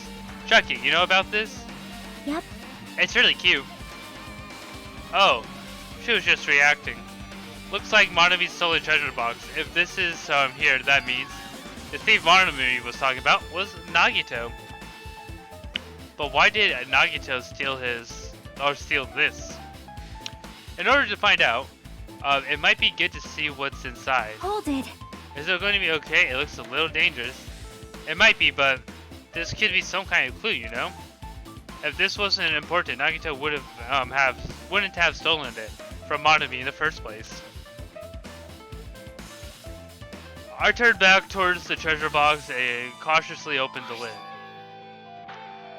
Chucky, you know about this? Yep. It's really cute. Oh, she was just reacting. Looks like Monomi stole a treasure box. If this is here, that means the thief Monomi was talking about was Nagito. But why did Nagito steal this? In order to find out, it might be good to see what's inside. Hold it. Is it going to be okay? It looks a little dangerous. It might be, but this could be some kind of clue, you know? If this wasn't important, Nagito wouldn't have stolen it from Monomi in the first place. I turned back towards the treasure box and cautiously opened the lid.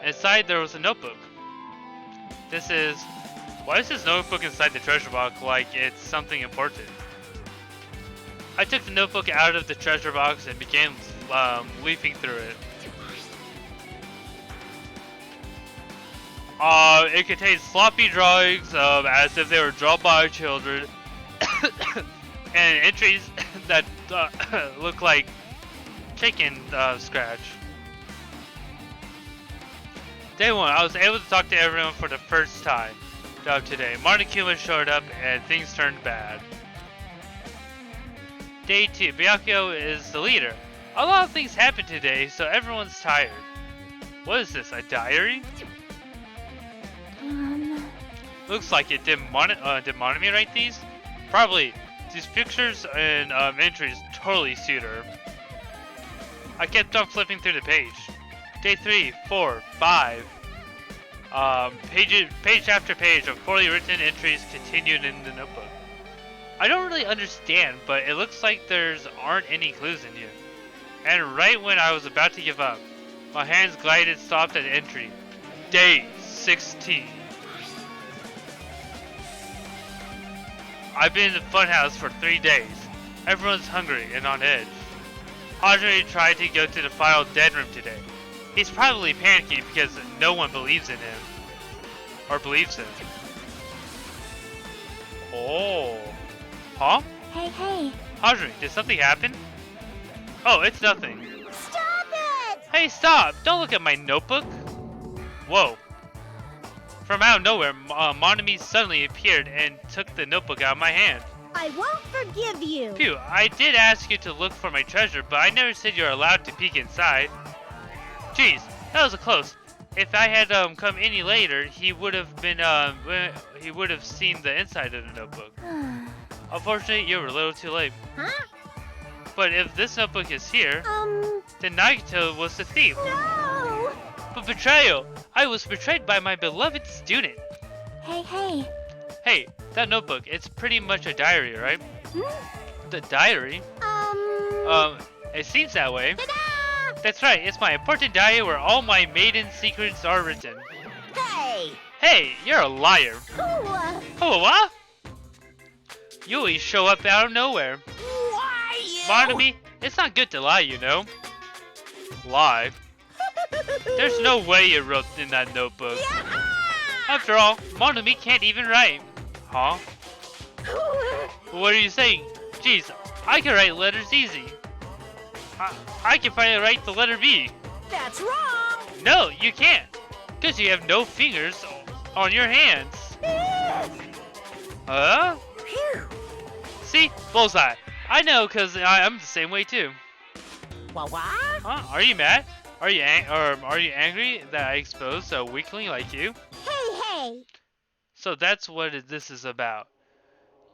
Inside there was a notebook. Why is this notebook inside the treasure box like it's something important? I took the notebook out of the treasure box and began leafing through it. It contains sloppy drawings as if they were drawn by children and entries that look like chicken scratch. Day 1, I was able to talk to everyone for the first time today. Monokuma showed up and things turned bad. Day 2, Byakuya is the leader. A lot of things happened today, so everyone's tired. What is this, a diary? Looks like it. Did Monomi write these? Probably. These pictures and entries totally suit her. I kept on flipping through the page. Day 3, 4, 5. Page after page of poorly written entries continued in the notebook. I don't really understand, but it looks like aren't any clues in here. And right when I was about to give up, my hands glided stopped at entry. Day 16. I've been in the funhouse for 3 days. Everyone's hungry and on edge. Hajime tried to go to the final dead room today. He's probably panicking because no one believes in him. Or believes him. Oh. Huh? Hey. Hajime, did something happen? Oh, it's nothing. Stop it! Hey, stop! Don't look at my notebook! Whoa. From out of nowhere, Monomi suddenly appeared and took the notebook out of my hand. I won't forgive you. Phew, I did ask you to look for my treasure, but I never said you're allowed to peek inside. Jeez, that was close. If I had come any later, he would have seen the inside of the notebook. Unfortunately, you were a little too late. Huh? But if this notebook is here, then Nagito was the thief. No! But betrayal! I was betrayed by my beloved student. Hey. Hey, that notebook, it's pretty much a diary, right? The diary? It seems that way. Ta-da! That's right, it's my important diary where all my maiden secrets are written. Hey! Hey, you're a liar. Who? Oh, what? You always show up out of nowhere. Why you? Monomi, it's not good to lie, you know. Lie? There's no way you wrote in that notebook. Yeah! After all, Monomi can't even write. Huh? What are you saying? Jeez, I can write letters easy. I can finally write the letter B. That's wrong! No, you can't. Because you have no fingers on your hands. Huh? See? Bullseye. I know, because I'm the same way too. What? Huh? Are you mad? Are you angry that I exposed a weakling like you? Hey! So that's what this is about.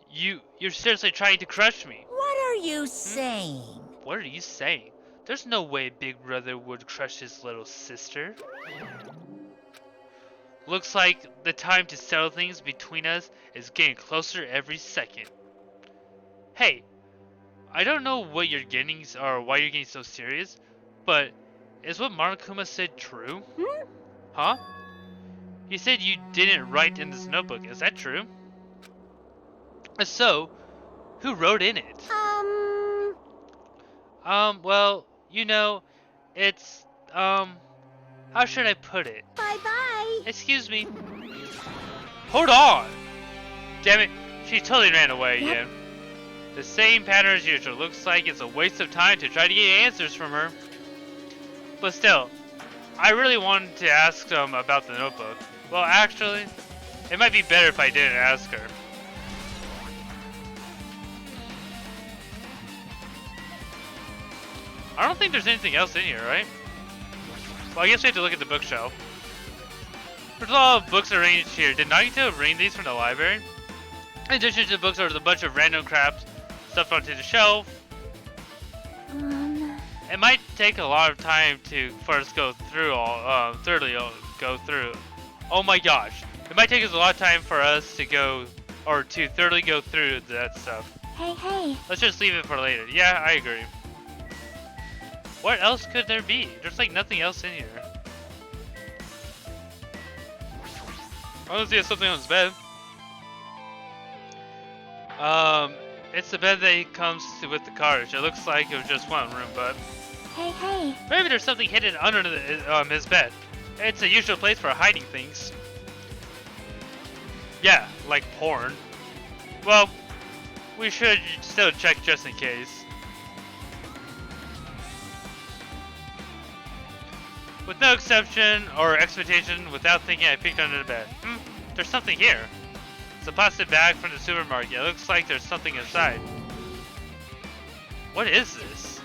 You're seriously trying to crush me. What are you saying? What are you saying? There's no way Big Brother would crush his little sister. Looks like the time to settle things between us is getting closer every second. Hey, I don't know what you're getting or why you're getting so serious, but is what Monokuma said true? Huh? He said you didn't write in this notebook. Is that true? If so, who wrote in it? Well, you know, it's, how should I put it? Bye-bye. Excuse me. Hold on! Damn it, she totally ran away again. The same pattern as usual. Looks like it's a waste of time to try to get answers from her. But still, I really wanted to ask them about the notebook. Well, actually, it might be better if I didn't ask her. I don't think there's anything else in here, right? Well, I guess we have to look at the bookshelf. There's a lot of books arranged here. Did Nagito bring these from the library? In addition to the books, there's a bunch of random crap stuffed onto the shelf. It might take a lot of time to first go through thoroughly go through. Oh my gosh. It might take us a lot of time for us to thoroughly go through that stuff. Hey. Let's just leave it for later. Yeah, I agree. What else could there be? There's like nothing else in here. Unless he has something on his bed. It's the bed that comes with the cottage. It looks like it was just one room, but Hey. maybe there's something hidden under his bed. It's a usual place for hiding things. Yeah, like porn. Well, we should still check just in case. With no exception or expectation, without thinking, I peeked under the bed. There's something here. It's a plastic bag from the supermarket. It looks like there's something inside. What is this?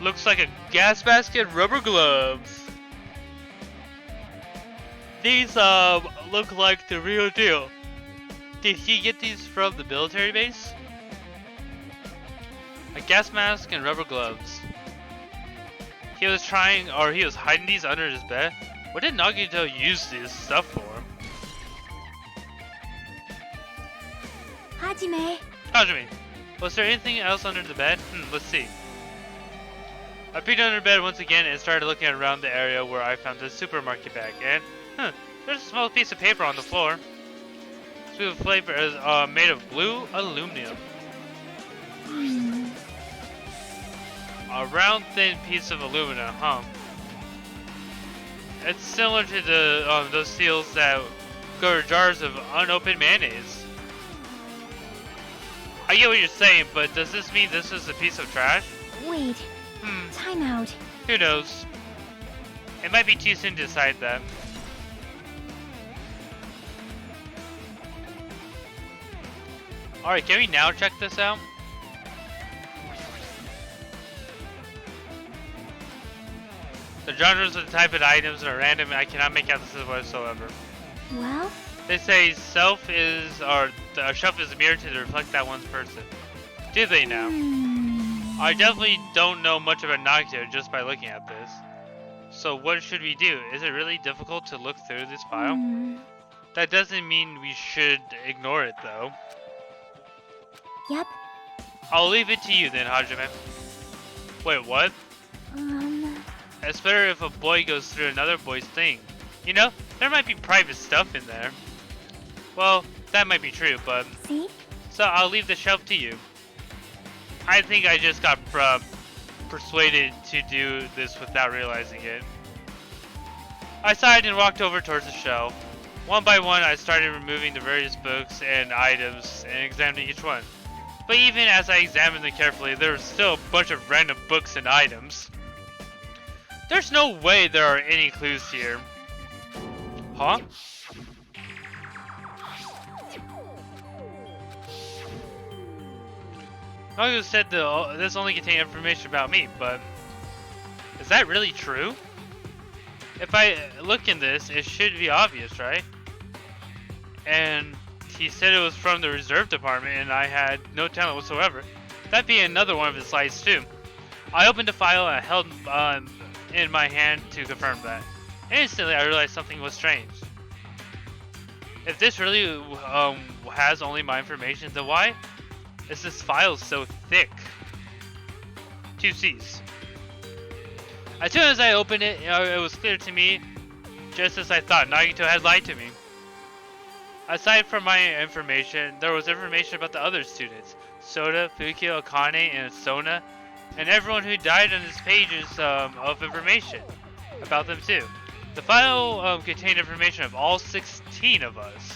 Looks like a gas basket, rubber gloves. These look like the real deal. Did he get these from the military base? A gas mask and rubber gloves. He was hiding these under his bed? What did Nagito use this stuff for? Hajime. Hajime, was there anything else under the bed? Let's see. I peeked under the bed once again and started looking around the area where I found the supermarket bag. And, there's a small piece of paper on the floor. This paper is made of blue aluminum. A round, thin piece of aluminum, huh? It's similar to the those seals that go to jars of unopened mayonnaise. I get what you're saying, but does this mean this is a piece of trash? Wait. Time out. Who knows? It might be too soon to decide that. Alright, can we now check this out? The genres of the type of items are random and I cannot make out this whatsoever. Well? They say a shelf is a mirror to reflect that one's person. Do they now? I definitely don't know much about Nagito just by looking at this. So what should we do? Is it really difficult to look through this file? That doesn't mean we should ignore it though. Yep. I'll leave it to you then, Hajime. Wait, what? It's better if a boy goes through another boy's thing. You know, there might be private stuff in there. Well, that might be true, but... See? So I'll leave the shelf to you. I think I just got persuaded to do this without realizing it. I sighed and walked over towards the shelf. One by one, I started removing the various books and items and examining each one. But even as I examined them carefully, there was still a bunch of random books and items. There's no way there are any clues here. Huh? Nagito said this only contained information about me, but is that really true? If I look in this, it should be obvious, right? And he said it was from the reserve department and I had no talent whatsoever. That'd be another one of his lies too. I opened the file and held in my hand to confirm that. And instantly I realized something was strange. If this really has only my information, then why is this file so thick? 2 C's. As soon as I opened it, it was clear to me, just as I thought, Nagito had lied to me. Aside from my information, there was information about the other students, Soda, Fukio, Akane, and Sona, and everyone who died on this pages of information about them too. The file contained information of all 16 of us.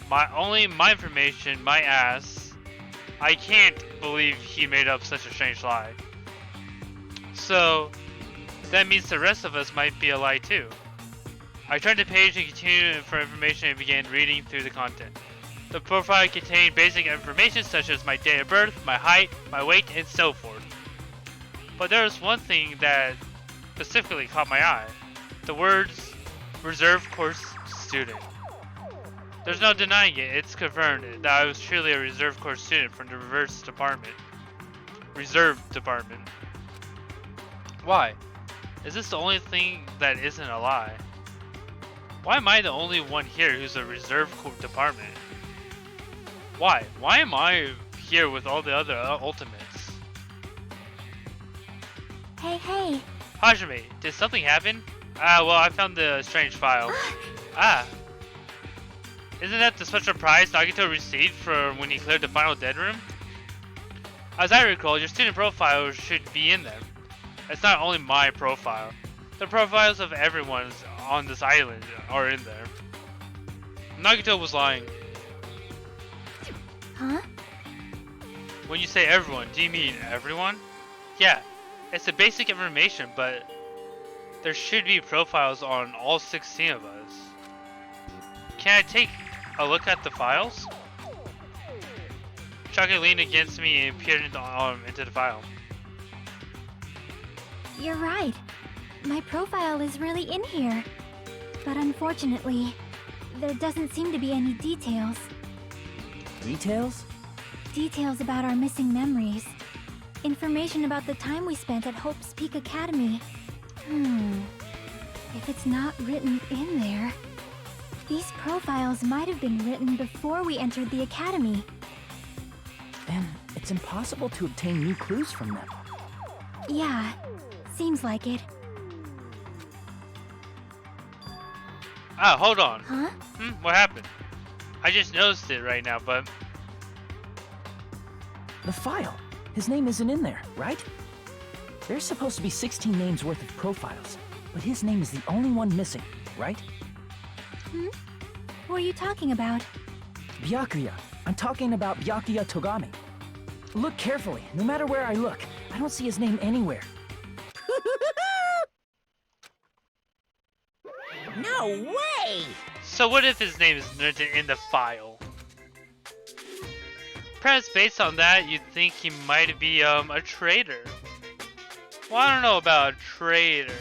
My information, my ass. I can't believe he made up such a strange lie. So, that means the rest of us might be a lie too. I turned the page and continued for information and began reading through the content. The profile contained basic information such as my date of birth, my height, my weight, and so forth. But there was one thing that specifically caught my eye. The words, reserve course student. There's no denying it, it's confirmed that I was truly a reserve course student from the reserve department. Why? Is this the only thing that isn't a lie? Why am I the only one here who's a reserve department? Why? Why am I here with all the other ultimates? Hey. Hajime, did something happen? Well, I found the strange file. Isn't that the special prize Nagito received for when he cleared the final dead room? As I recall, your student profile should be in there. It's not only my profile. The profiles of everyone on this island are in there. Nagito was lying. Huh? When you say everyone, do you mean everyone? Yeah, it's the basic information, but there should be profiles on all 16 of us. Can I take a look at the files? Shaka leaned against me and peered into the file. You're right. My profile is really in here. But unfortunately, there doesn't seem to be any details. Details? Details about our missing memories. Information about the time we spent at Hope's Peak Academy. If it's not written in there... These profiles might have been written before we entered the academy. And it's impossible to obtain new clues from them. Yeah, seems like it. Ah, hold on. Huh? What happened? I just noticed it right now, but... The file. His name isn't in there, right? There's supposed to be 16 names worth of profiles, but his name is the only one missing, right? What are you talking about? Byakuya. I'm talking about Byakuya Togami. Look carefully. No matter where I look, I don't see his name anywhere. No way! So what if his name is written in the file? Perhaps based on that, you'd think he might be a traitor. Well, I don't know about a traitor.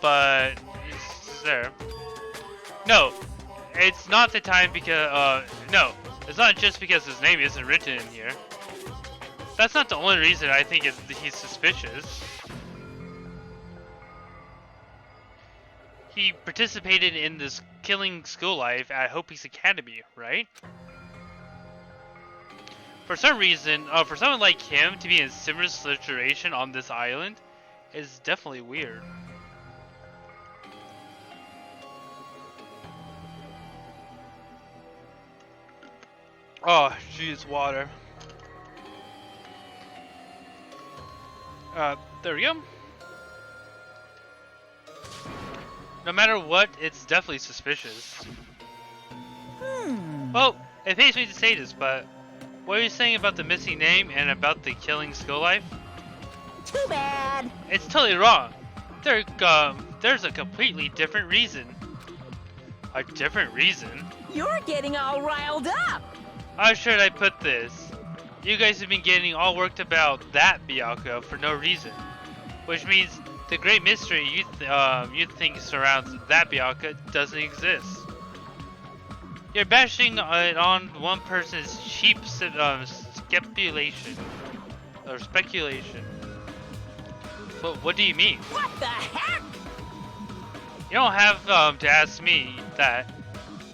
But it's there. No, it's not the time because no, it's not just because his name isn't written in here. That's not the only reason I think he's suspicious. He participated in this killing school life at Hope's Academy, right? For some reason, for someone like him to be in a similar situation on this island is definitely weird. Oh, jeez, water. There we go. No matter what, it's definitely suspicious. Well, it pains me to say this, but what are you saying about the missing name and about the killing school life? Too bad. It's totally wrong. There's a completely different reason. A different reason? You're getting all riled up. How should I put this? You guys have been getting all worked about that Byakuya for no reason. Which means the great mystery you think surrounds that Byakuya doesn't exist. You're bashing it on one person's cheap speculation. Or speculation. But what do you mean? What the heck? You don't have to ask me that.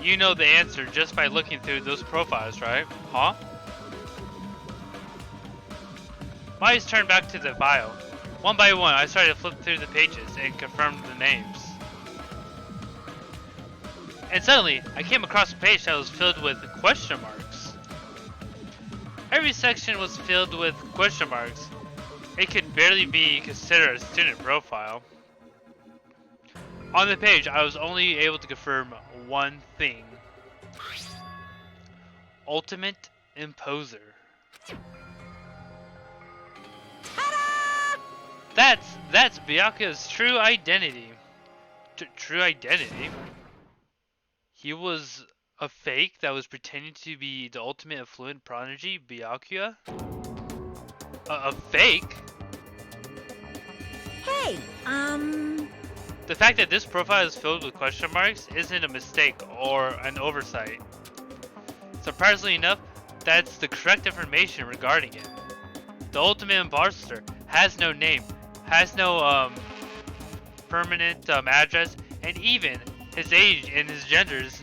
You know the answer just by looking through those profiles, right? Huh? My eyes turned back to the file. One by one, I started to flip through the pages and confirmed the names. And suddenly, I came across a page that was filled with question marks. Every section was filled with question marks. It could barely be considered a student profile. On the page, I was only able to confirm one thing. Ultimate Imposer. That's Byakuya's true identity. True identity? He was a fake that was pretending to be the ultimate affluent prodigy, Byakuya? A fake? Hey, The fact that this profile is filled with question marks isn't a mistake or an oversight. Surprisingly enough, that's the correct information regarding it. The ultimate imposter has no name, has no permanent address, and even his age and his gender is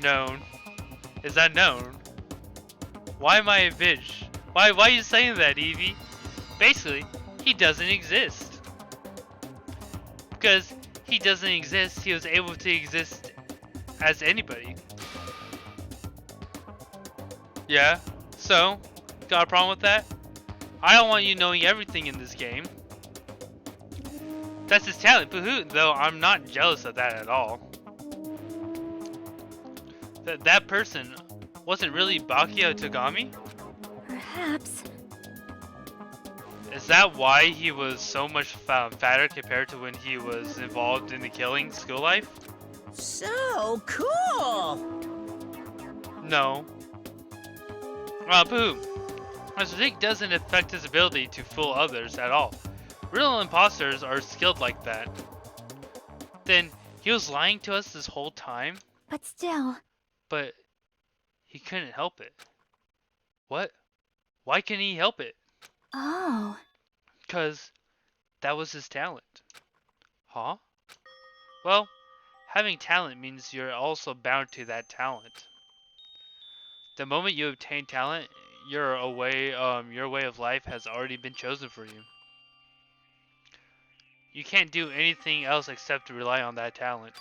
unknown. Why am I a bitch? Why are you saying that, Evie? Basically, he doesn't exist. Because he doesn't exist, he was able to exist as anybody. Yeah, so, got a problem with that? I don't want you knowing everything in this game. That's his talent, though I'm not jealous of that at all. That person wasn't really Byakuya Togami? Perhaps. Is that why he was so much fatter compared to when he was involved in the killing school life? so cool. No. As physique doesn't affect his ability to fool others at all. Real imposters are skilled like that. Then he was lying to us this whole time, But still, but he couldn't help it. What? Why couldn't he help it? oh, 'Cause that was his talent. Huh? Well, having talent means you're also bound to that talent. The moment you obtain talent, your way of life has already been chosen for you. You can't do anything else except to rely on that talent.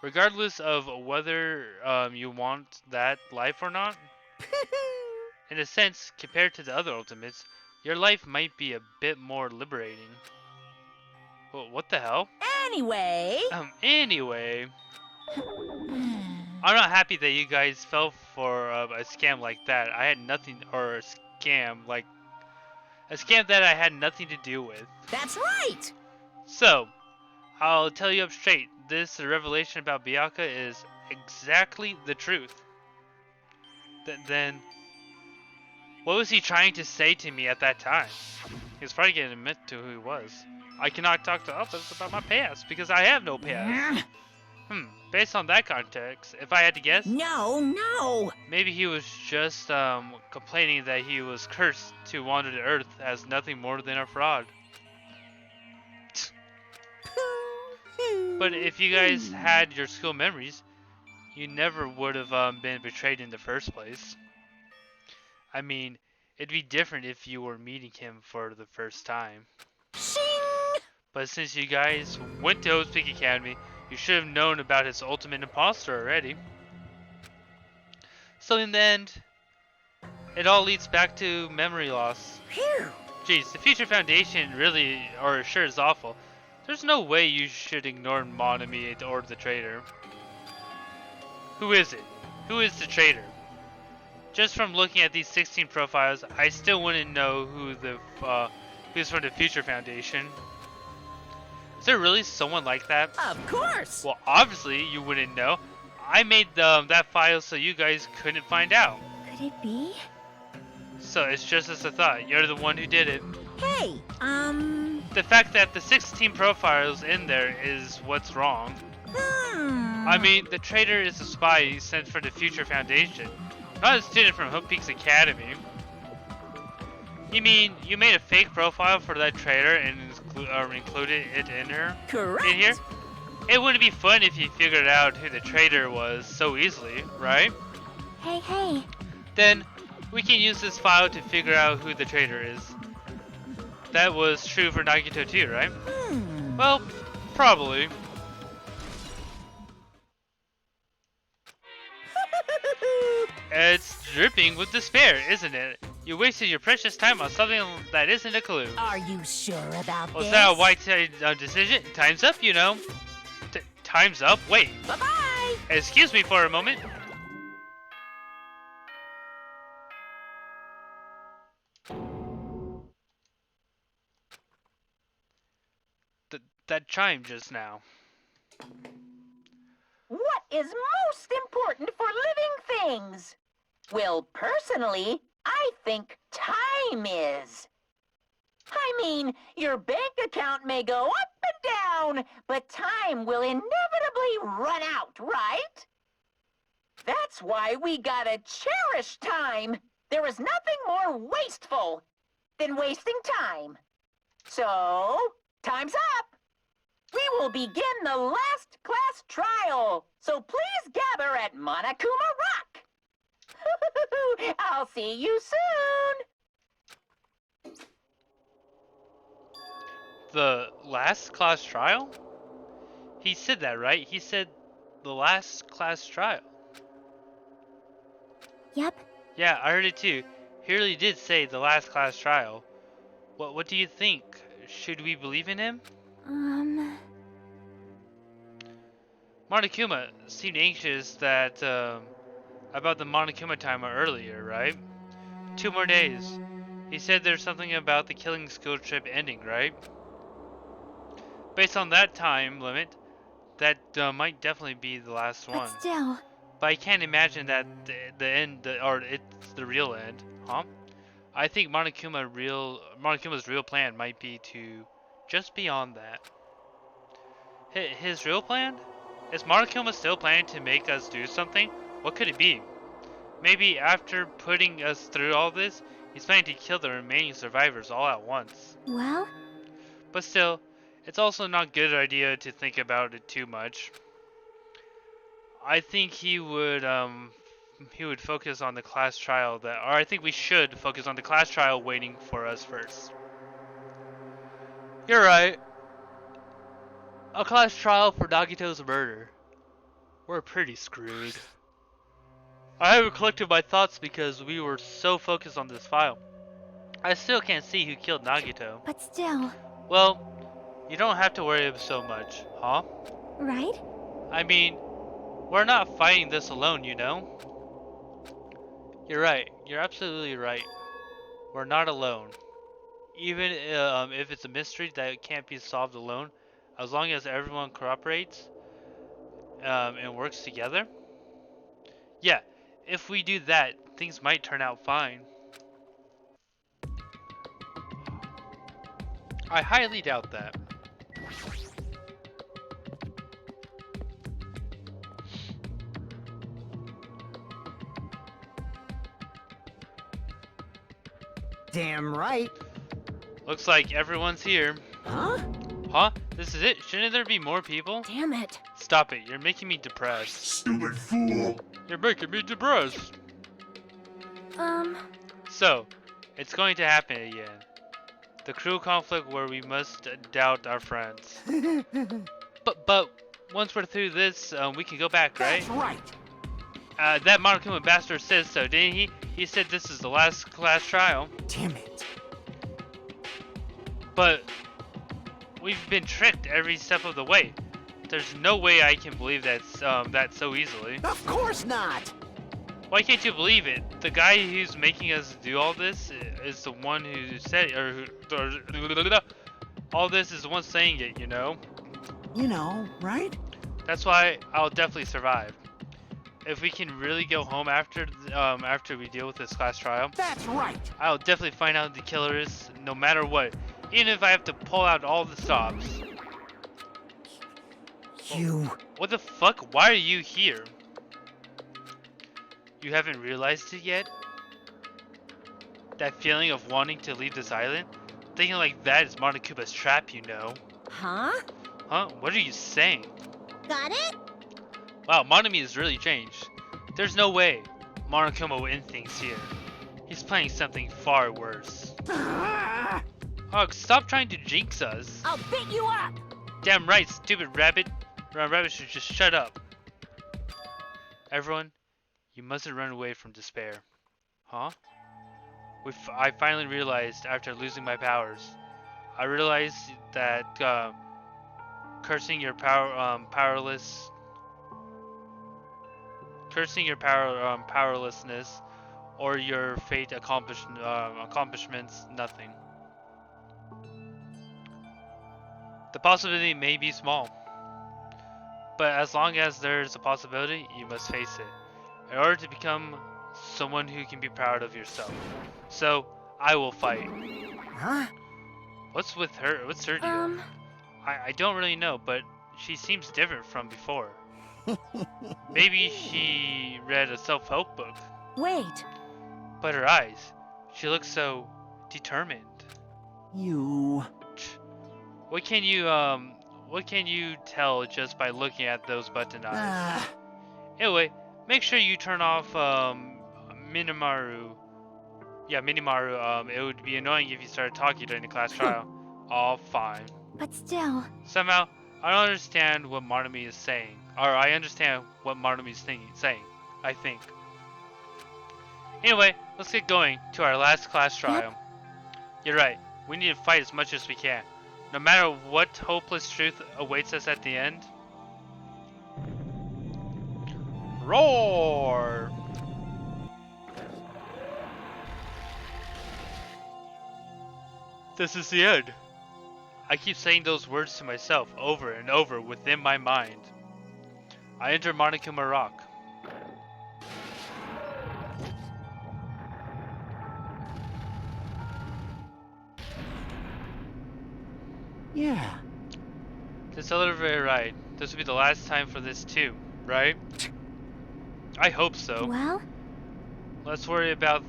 Regardless of whether you want that life or not, in a sense, compared to the other ultimates, your life might be a bit more liberating. Well, what the hell? Anyway, Anyway, I'm not happy that you guys fell for a scam like that. I had nothing, or a scam that I had nothing to do with. that's right. So, I'll tell you up straight, this revelation about Byakuya is exactly the truth. Then, what was he trying to say to me at that time? He was probably going to admit to who he was. I cannot talk to others about my past because I have no past. Based on that context, if I had to guess, No. maybe he was just complaining that he was cursed to wander the earth as nothing more than a fraud. But if you guys had your school memories, you never would have been betrayed in the first place. I mean, it'd be different if you were meeting him for the first time. Shing! But since you guys went to Hope's Peak Academy, you should have known about his ultimate imposter already. So in the end, it all leads back to memory loss. Phew. Jeez, the Future Foundation really, or sure is awful. There's no way you should ignore Monomi or the traitor. Who is it? Who is the traitor? Just from looking at these 16 profiles, I still wouldn't know who's from the Future Foundation. Is there really someone like that? Of course. Well, obviously you wouldn't know. I made that file so you guys couldn't find out. could it be? So it's just as a thought. You're the one who did it. Hey, The fact that the 16 profiles in there is what's wrong. I mean, the traitor is a spy sent for the Future Foundation, not a student from Hope Peaks Academy. You mean you made a fake profile for that traitor and included it in here? correct. It wouldn't be fun if you figured out who the traitor was so easily, right? Hey, Then we can use this file to figure out who the traitor is. That was true for Nagito too, right? Well, probably. It's dripping with despair, isn't it? You wasted your precious time on something that isn't a clue. Are you sure about Was this? that a white-side decision? Time's up, you know. Time's up? Wait. Bye-bye. Excuse me for a moment. That chime just now. What is most important for living things? Well, personally, I think time is. I mean, your bank account may go up and down, but time will inevitably run out, right? That's why we gotta cherish time. There is nothing more wasteful than wasting time. So, time's up. We will begin the last class trial, so please gather at Monokuma Rock. I'll see you soon. The last class trial? He said that, right? He said the last class trial. Yep. Yeah, I heard it too. He really did say the last class trial. What do you think? Should we believe in him? Monokuma seemed anxious that about the Monokuma timer earlier, right? 2 more days. He said there's something about the killing school trip ending, right? Based on that time limit, that might definitely be the last one. But still, But I can't imagine that the end, or it's the real end, huh? I think Monokuma's real plan might be to just beyond that. His real plan? Is Monokuma still planning to make us do something? What could it be? Maybe after putting us through all this, he's planning to kill the remaining survivors all at once. Well, But still, it's also not a good idea to think about it too much. I think he would focus on the class trial or I think we should focus on the class trial waiting for us first. You're right. A class trial for Nagito's murder. We're pretty screwed. I haven't collected my thoughts because we were so focused on this file. I still can't see who killed Nagito. but still, Well, you don't have to worry so much, huh? right? I mean, we're not fighting this alone, you know? You're right. You're absolutely right. We're not alone. Even if it's a mystery that can't be solved alone, as long as everyone cooperates and works together. Yeah, if we do that, things might turn out fine. I highly doubt that. Damn right. Looks like everyone's here. Huh? Huh? This is it? Shouldn't there be more people? Damn it. Stop it, you're making me depressed. Stupid fool! You're making me depressed. So, it's going to happen again. The cruel conflict where we must doubt our friends. But once we're through this, we can go back, right? That's right. That Monokuma bastard said so, didn't he? He said this is the last class trial. Damn it. But we've been tricked every step of the way. There's no way I can believe that so easily. Of course not. Why can't you believe it? The guy who's making us do all this is the one who said, all this is the one saying it, you know? You know, right? That's why I'll definitely survive. If we can really go home after we deal with this class trial, That's right. I'll definitely find out who the killer is, no matter what. Even if I have to pull out all the stops. You... What the fuck? Why are you here? You haven't realized it yet? That feeling of wanting to leave this island? Thinking like that is Monokuma's trap, you know. Huh? Huh? What are you saying? Got it? Wow, Monomi has really changed. There's no way Monokuma will end things here. He's planning something far worse. Ugh, stop trying to jinx us. I'll beat you up! Damn right, stupid rabbit. Rabbit should just shut up. Everyone, you mustn't run away from despair. Huh? I finally realized after losing my powers. I realized that cursing your powerlessness or your fate accomplishments nothing. The possibility may be small, but as long as there's a possibility, you must face it. In order to become someone who can be proud of yourself. So, I will fight. Huh? What's with her? What's her deal? I don't really know, but she seems different from before. Maybe she read a self-help book. Wait. But her eyes, she looks so determined. You... What can you tell just by looking at those button eyes? Anyway, make sure you turn off Minimaru. Yeah, Minimaru. It would be annoying if you started talking during the class trial. All fine. But still. Somehow, I don't understand what Monomi is saying. Or I understand what Monomi is saying. I think. Anyway, let's get going to our last class trial. Yep. You're right. We need to fight as much as we can. No matter what hopeless truth awaits us at the end. Roar! This is the end. I keep saying those words to myself over and over within my mind. I enter Monokuma Rock. Yeah. To celebrate right, this will be the last time for this too, right? I hope so. Well, Let's worry about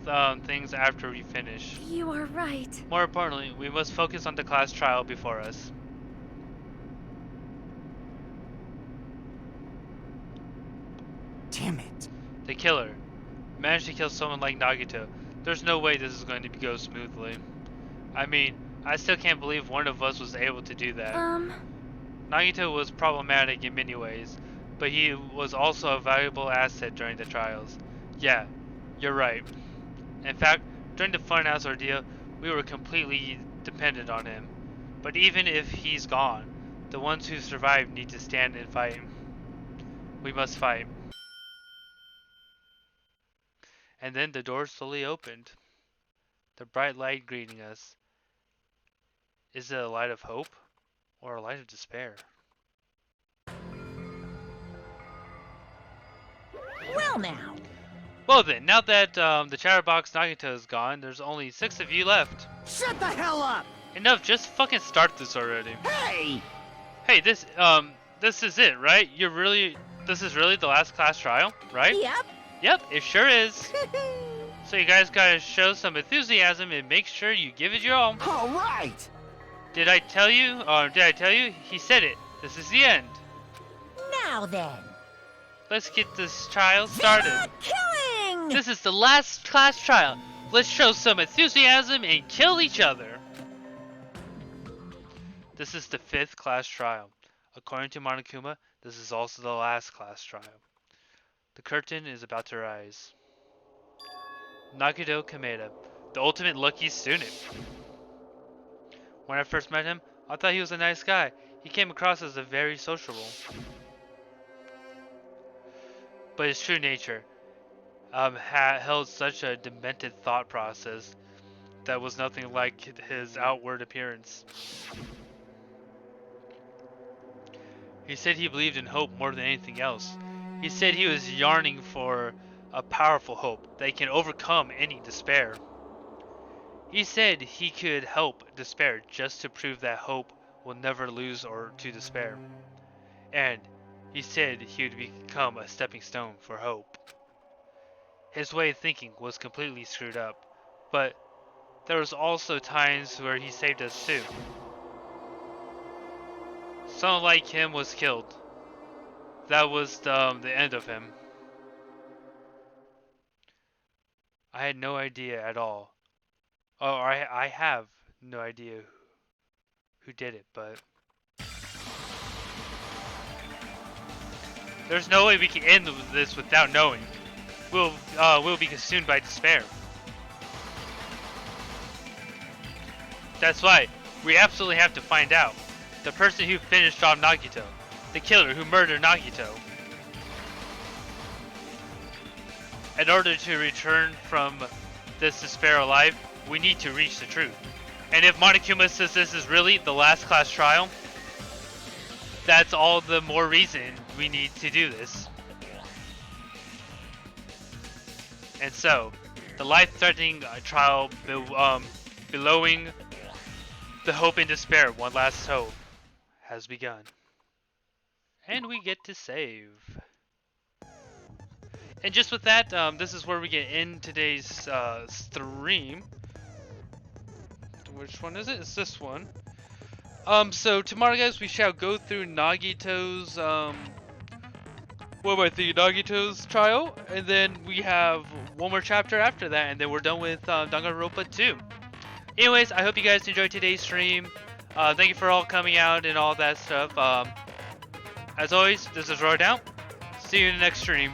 things after we finish. you are right. More importantly, we must focus on the class trial before us. Damn it. The killer managed to kill someone like Nagito. There's no way this is going to go smoothly. I mean, I still can't believe one of us was able to do that. Nagito was problematic in many ways, but he was also a valuable asset during the trials. Yeah, you're right. In fact, during the funhouse ordeal, we were completely dependent on him. But even if he's gone, the ones who survived need to stand and fight. We must fight. And then the door slowly opened. The bright light greeting us. Is it a light of hope or a light of despair? Well now. Well then, now that the chatterbox Nagito is gone, there's only 6 of you left. Shut the hell up! Enough, just fucking start this already. Hey! Hey, this is it, right? This is really the last class trial, right? Yep. Yep, it sure is. So you guys gotta show some enthusiasm and make sure you give it your all. All right! Did I tell you? He said it. This is the end. Now then. Let's get this trial started. Killing! This is the last class trial. Let's show some enthusiasm and kill each other. This is the 5th class trial. According to Monokuma, this is also the last class trial. The curtain is about to rise. Nagito Kameda, the ultimate lucky student. When I first met him, I thought he was a nice guy. He came across as a very sociable. But his true nature held such a demented thought process that was nothing like his outward appearance. He said he believed in hope more than anything else. He said he was yearning for a powerful hope that can overcome any despair. He said he could help despair just to prove that hope will never lose or to despair. And he said he would become a stepping stone for hope. His way of thinking was completely screwed up, but there was also times where he saved us too. Someone like him was killed. That was the end of him. I had no idea at all. Oh, I have no idea who did it, but there's no way we can end this without knowing. We'll be consumed by despair. That's why we absolutely have to find out. The person who finished off Nagito. The killer who murdered Nagito. In order to return from this despair alive, we need to reach the truth. And if Monokuma says this is really the last class trial, that's all the more reason we need to do this. And so, the life-threatening trial bellowing the hope and despair, one last hope, has begun. And we get to save. And just with that, this is where we get in today's stream. Which one is it? It's this one. So tomorrow, guys, we shall go through Nagito's Nagito's trial, and then we have one more chapter after that, and then we're done with Danganronpa 2. Anyways, I hope you guys enjoyed today's stream. Thank you for all coming out and all that stuff. As always, this is Rollout Dino. See you in the next stream.